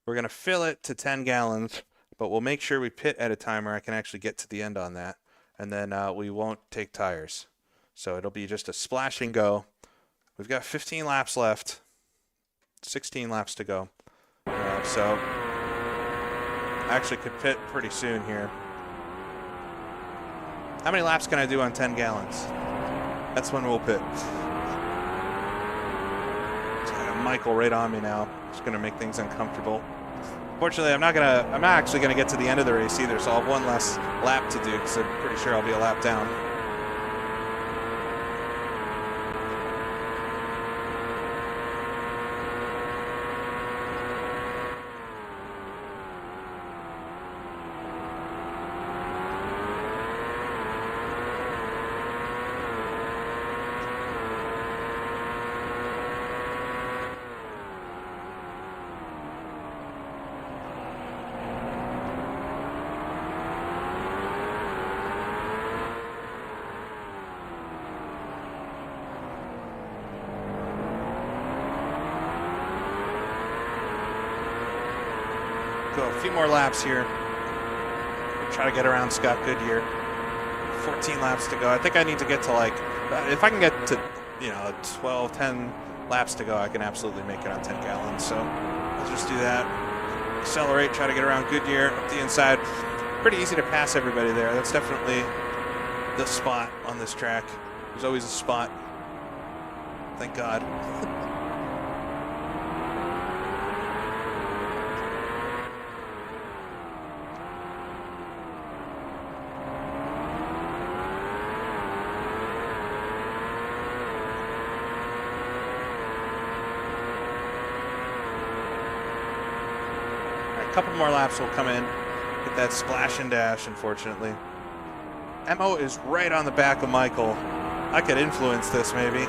We're going to fill it to 10 gallons, but we'll make sure we pit at a time where I can actually get to the end on that. And then we won't take tires. So it'll be just a splash and go. We've got 15 laps left. 16 laps to go. So I actually could pit pretty soon here. How many laps can I do on 10 gallons? That's when we'll pit. Michael right on me now. It's going to make things uncomfortable. Fortunately, I'm not actually gonna get to the end of the race either, so I'll have one less lap to do because I'm pretty sure I'll be a lap down. Go a few more laps here. Try to get around Scott Goodyear. 14 laps to go. I think I need to get to like, if I can get to, 12, 10 laps to go, I can absolutely make it on 10 gallons. So let's just do that. Accelerate, try to get around Goodyear up the inside. Pretty easy to pass everybody there. That's definitely the spot on this track. There's always a spot. Thank God. A couple more laps will come in. Get that splash and dash, unfortunately. Emo is right on the back of Michael. I could influence this, maybe.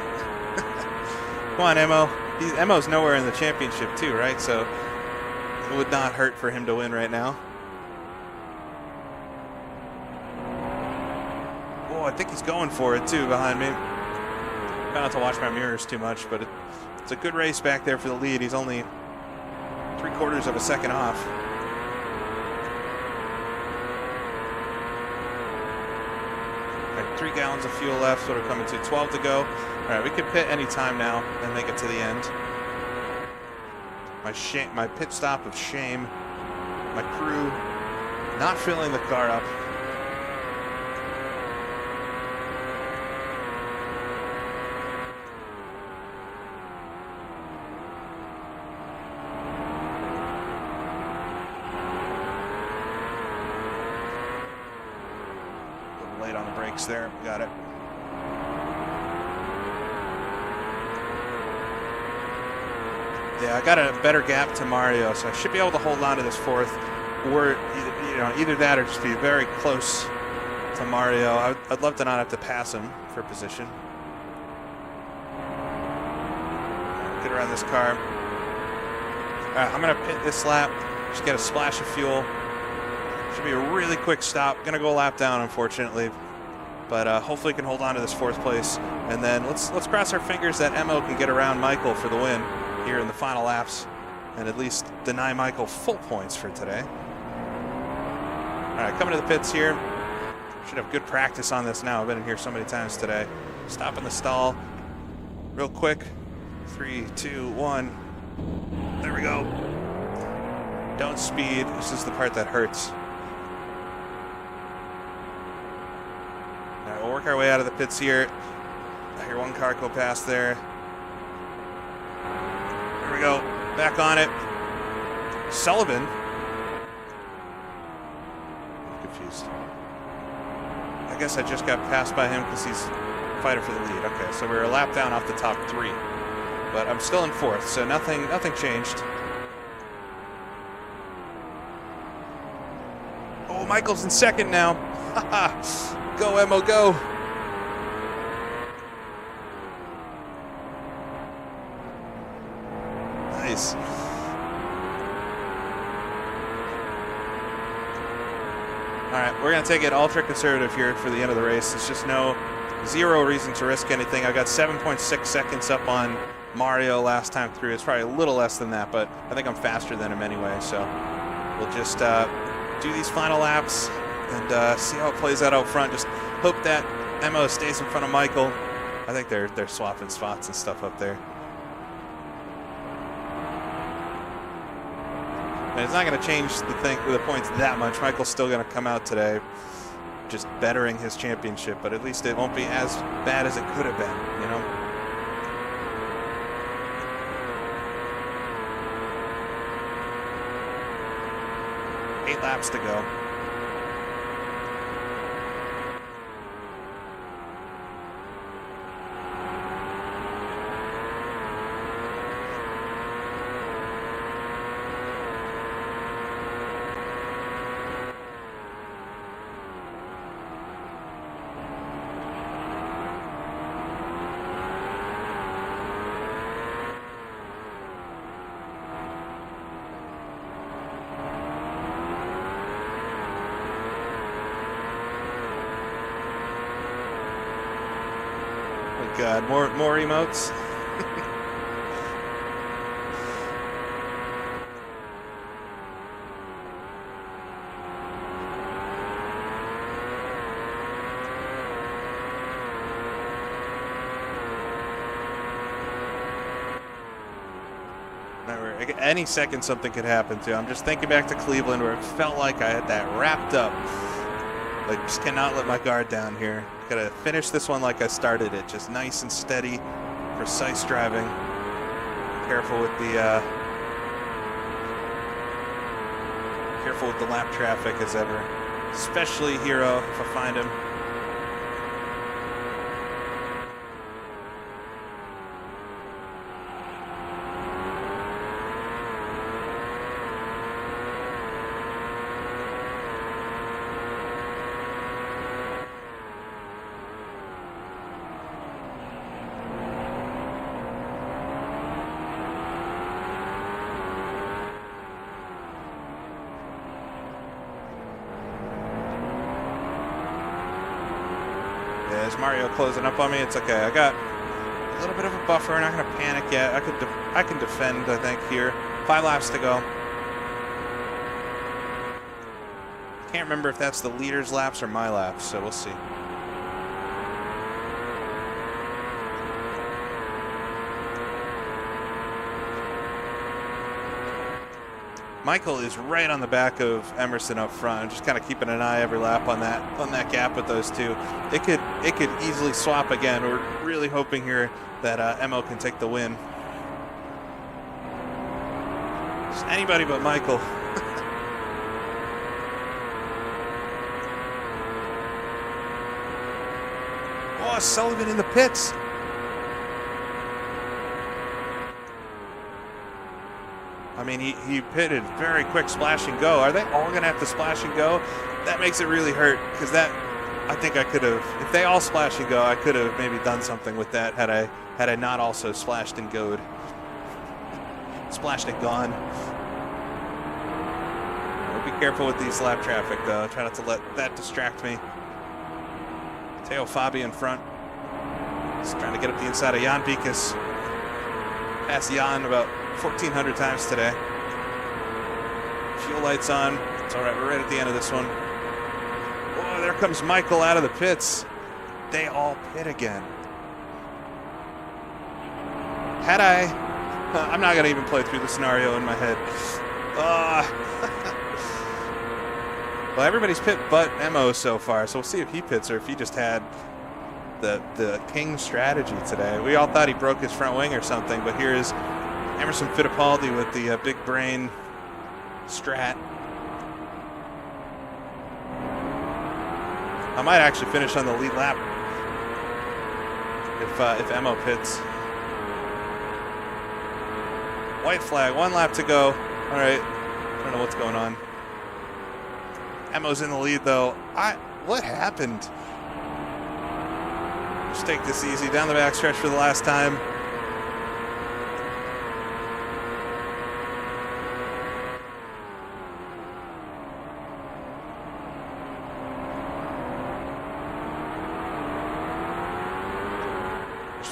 Come on, Emo. Emo's nowhere in the championship, too, right? So it would not hurt for him to win right now. Oh, I think he's going for it, too, behind me. Try not to watch my mirrors too much, but it's a good race back there for the lead. He's only 3/4 of a second off. All right, 3 gallons of fuel left, so we're coming to 12 to go. All right, we can pit any time now and make it to the end. My pit stop of shame. My crew not filling the car up. Late on the brakes there. Got it. Yeah, I got a better gap to Mario, so I should be able to hold on to this fourth, or either that or just be very close to Mario. I'd love to not have to pass him for position. Get around this car. All right, I'm gonna pit this lap. Just get a splash of fuel. Should be a really quick stop. Gonna go a lap down, unfortunately, but hopefully can hold on to this fourth place. And then let's cross our fingers that Emo can get around Michael for the win here in the final laps, and at least deny Michael full points for today. All right, coming to the pits here. Should have good practice on this now. I've been in here so many times today. Stop in the stall, real quick. 3, 2, 1. There we go. Don't speed. This is the part that hurts. All right, we'll work our way out of the pits here. I hear one car go past there. There we go. Back on it. Sullivan. I'm confused. I guess I just got passed by him because he's fighting for the lead. Okay, so we're a lap down off the top 3. But I'm still in 4th, so nothing changed. Oh, Michael's in 2nd now. Go, Emo, go. Nice. All right, we're going to take it ultra conservative here for the end of the race. There's just zero reason to risk anything. I got 7.6 seconds up on Mario last time through. It's probably a little less than that, but I think I'm faster than him anyway. So we'll just do these final laps and see how it plays out front. Just hope that Emo stays in front of Michael. I think they're swapping spots and stuff up there. And it's not going to change the points that much. Michael's still going to come out today just bettering his championship, but at least it won't be as bad as it could have been, laps to go. God, more emotes. Any second something could happen too. I'm just thinking back to Cleveland where it felt like I had that wrapped up. Like, just cannot let my guard down here. Gotta finish this one like I started it. Just nice and steady, precise driving. Careful with the lap traffic as ever. Especially Hero if I find him. Is Mario closing up on me? It's okay. I got a little bit of a buffer. I'm not going to panic yet. I can defend, I think, here. 5 laps to go. Can't remember if that's the leader's laps or my laps, so we'll see. Michael is right on the back of Emerson up front. I'm just kind of keeping an eye every lap on that gap with those two. It could easily swap again. We're really hoping here that Emo can take the win. Just anybody but Michael. Oh, Sullivan in the pits. I mean, he pitted very quick splash and go. Are they all going to have to splash and go? That makes it really hurt because I think I could have, if they all splash and go, I could have maybe done something with that had I not also splashed and goed. Splashed and gone. I'll be careful with these lap traffic though. Try not to let that distract me. Teo Fabi in front. Just trying to get up the inside of Jan Bikas. Passed Jan about 1,400 times today. Fuel lights on. It's all right. We're right at the end of this one. Oh, there comes Michael out of the pits. They all pit again. Had I'm not going to even play through the scenario in my head. Well, everybody's pit but Emo so far, so we'll see if he pits or if he just had the king strategy today. We all thought he broke his front wing or something, but here is Emerson Fittipaldi with the big brain strat. I might actually finish on the lead lap if Emo pits. White flag, 1 lap to go. All right, I don't know what's going on. Emo's in the lead though. What happened? Just take this easy down the backstretch for the last time.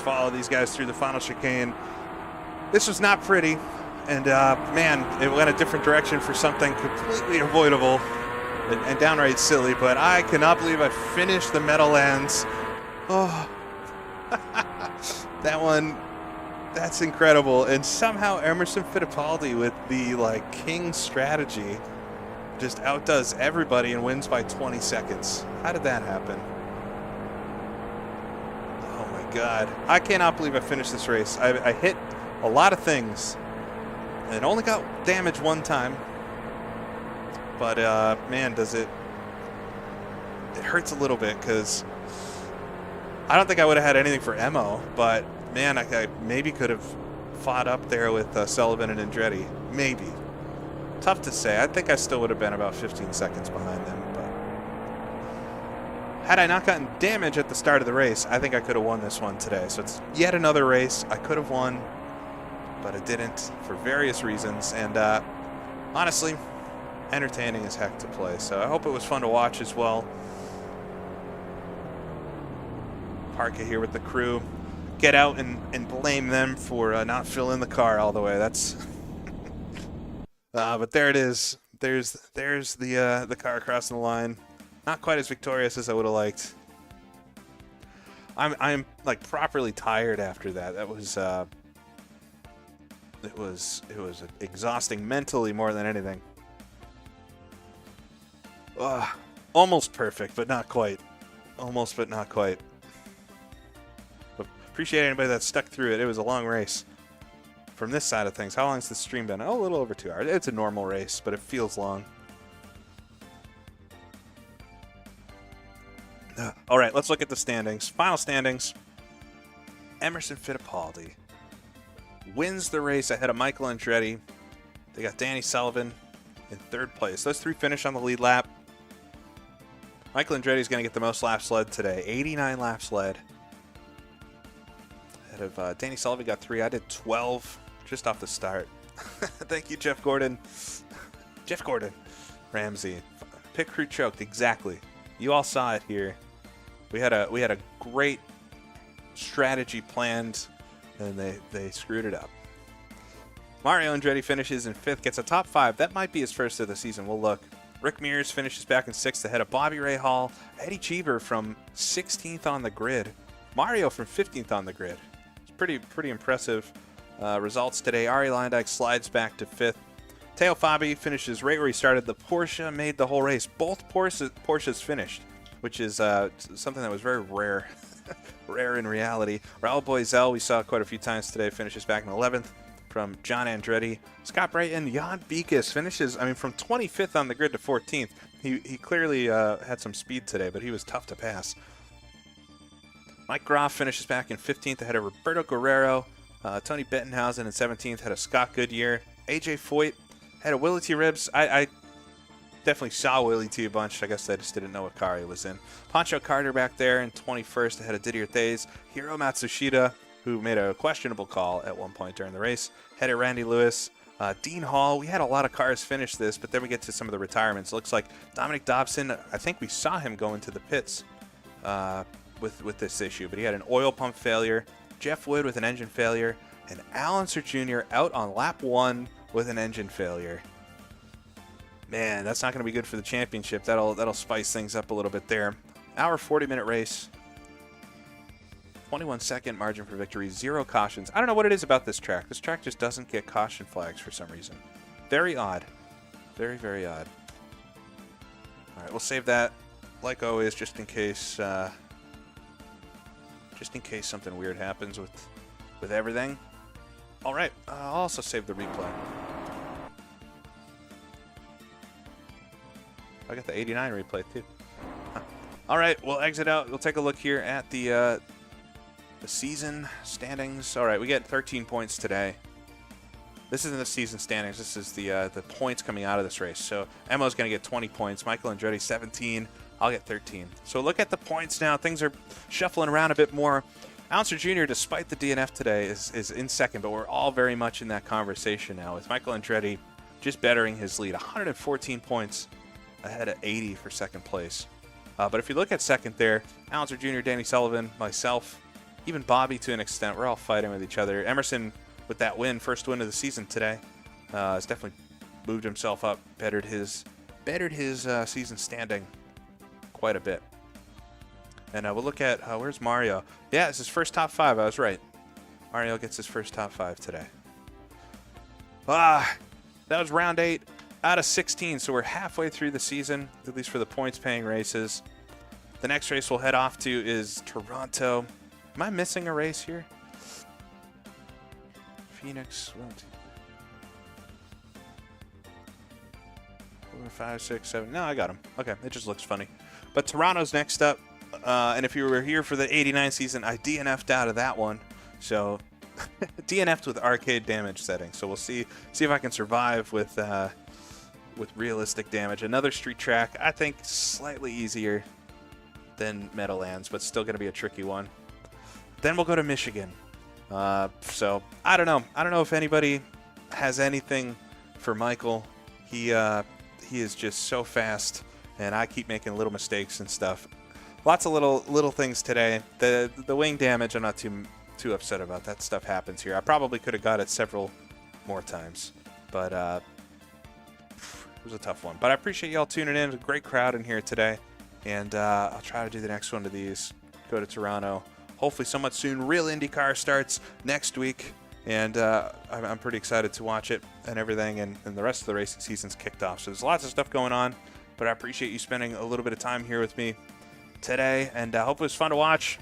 Follow these guys through the final chicane. This was not pretty, and man, it went a different direction for something completely avoidable and downright silly, but I cannot believe I finished the Meadowlands. Oh, that's incredible, and somehow Emerson Fittipaldi with the king strategy just outdoes everybody and wins by 20 seconds. How did that happen? God, I cannot believe I finished this race. I hit a lot of things and only got damaged 1 time. but man, does it hurts a little bit because I don't think I would have had anything for Emo, but man, I maybe could have fought up there with Sullivan and Andretti. Maybe. Tough to say. I think I still would have been about 15 seconds behind them, but had I not gotten damage at the start of the race, I think I could have won this one today. So it's yet another race I could have won, but I didn't for various reasons. And honestly, entertaining as heck to play. So I hope it was fun to watch as well. Parka here with the crew. Get out and blame them for not filling the car all the way. That's but there it is. There's the car crossing the line. Not quite as victorious as I would have liked. I'm like properly tired after that. That was it was exhausting mentally more than anything. Almost perfect, but not quite. Almost, but not quite. But appreciate anybody that stuck through it. It was a long race. From this side of things, how long has the stream been? Oh, a little over 2 hours. It's a normal race, but it feels long. All right, let's look at the standings. Final standings. Emerson Fittipaldi wins the race ahead of Michael Andretti. They got Danny Sullivan in 3rd place. Those 3 finish on the lead lap. Michael Andretti is going to get the most laps led today. 89 laps led. Ahead of Danny Sullivan got 3. I did 12 just off the start. Thank you, Jeff Gordon. Jeff Gordon. Ramsey. Pit crew choked. Exactly. You all saw it here. We had a great strategy planned, and they screwed it up. Mario Andretti finishes in 5th, gets a top 5. That might be his first of the season. We'll look. Rick Mears finishes back in 6th ahead of Bobby Ray Hall. Eddie Cheever from 16th on the grid. Mario from 15th on the grid. It's pretty impressive results today. Ari Leindyke slides back to 5th. Teo Fabi finishes right where he started. The Porsche made the whole race. Both Porsches finished, which is something that was very rare. Rare in reality. Raul Boisel, we saw quite a few times today, finishes back in 11th from John Andretti. Scott Brayton, Jan Beekes finishes, from 25th on the grid to 14th. He clearly had some speed today, but he was tough to pass. Mike Groff finishes back in 15th ahead of Roberto Guerrero. Tony Bettenhausen in 17th ahead of Scott Goodyear. AJ Foyt ahead of Willie T. Ribbs. I definitely saw Willie T a bunch. I guess I just didn't know what car he was in. Pancho Carter back there in 21st ahead of Didier Thays. Hiro Matsushita, who made a questionable call at one point during the race, ahead of Randy Lewis. Dean Hall, we had a lot of cars finish this, but then we get to some of the retirements. It looks like Dominic Dobson, I think we saw him go into the pits with this issue, but he had an oil pump failure. Jeff Wood with an engine failure, and Alan Sir Jr. out on lap 1 with an engine failure. Man, that's not going to be good for the championship. That'll spice things up a little bit there. Hour 40-minute race. 21-second margin for victory. 0 cautions. I don't know what it is about this track. This track just doesn't get caution flags for some reason. Very odd. Very, very odd. All right, we'll save that, like always, just in case something weird happens with everything. All right, I'll also save the replay. I got the 89 replay too. Huh. All right, we'll exit out. We'll take a look here at the season standings. All right, we get 13 points today. This isn't the season standings. This is the points coming out of this race. So Emo's going to get 20 points. Michael Andretti 17. I'll get 13. So look at the points now. Things are shuffling around a bit more. Ouncer Jr., despite the DNF today, is in second, but we're all very much in that conversation now with Michael Andretti just bettering his lead. 114 points ahead of 80 for second place. But if you look at second there, Ouncer Jr., Danny Sullivan, myself, even Bobby to an extent, we're all fighting with each other. Emerson, with that win, first win of the season today, has definitely moved himself up, bettered his season standing quite a bit. And we'll look at, where's Mario? Yeah, it's his first top 5. I was right. Mario gets his first top 5 today. That was round 8 out of 16. So we're halfway through the season, at least for the points-paying races. The next race we'll head off to is Toronto. Am I missing a race here? Phoenix. 5, 6, 7. No, I got him. Okay, it just looks funny. But Toronto's next up. And if you were here for the 89 season, I DNF'd out of that one. So DNF'd with arcade damage settings. So we'll see if I can survive with realistic damage. Another street track, I think slightly easier than Meadowlands, but still going to be a tricky one. Then we'll go to Michigan. So I don't know. I don't know if anybody has anything for Michael. He is just so fast, and I keep making little mistakes and stuff. Lots of little things today. The wing damage, I'm not too upset about. That stuff happens here. I probably could have got it several more times, but it was a tough one. But I appreciate y'all tuning in. A great crowd in here today, and I'll try to do the next one of these. Go to Toronto. Hopefully somewhat soon. Real IndyCar starts next week, and I'm pretty excited to watch it and everything, and the rest of the racing season's kicked off. So there's lots of stuff going on, but I appreciate you spending a little bit of time here with me today, and hopefully it's fun to watch.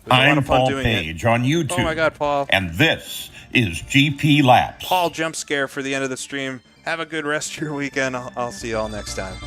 I'm Paul Page on YouTube. Oh my God, Paul. And this is GP Laps. Paul jump scare for the end of the stream. Have a good rest of your weekend. I'll see you all next time.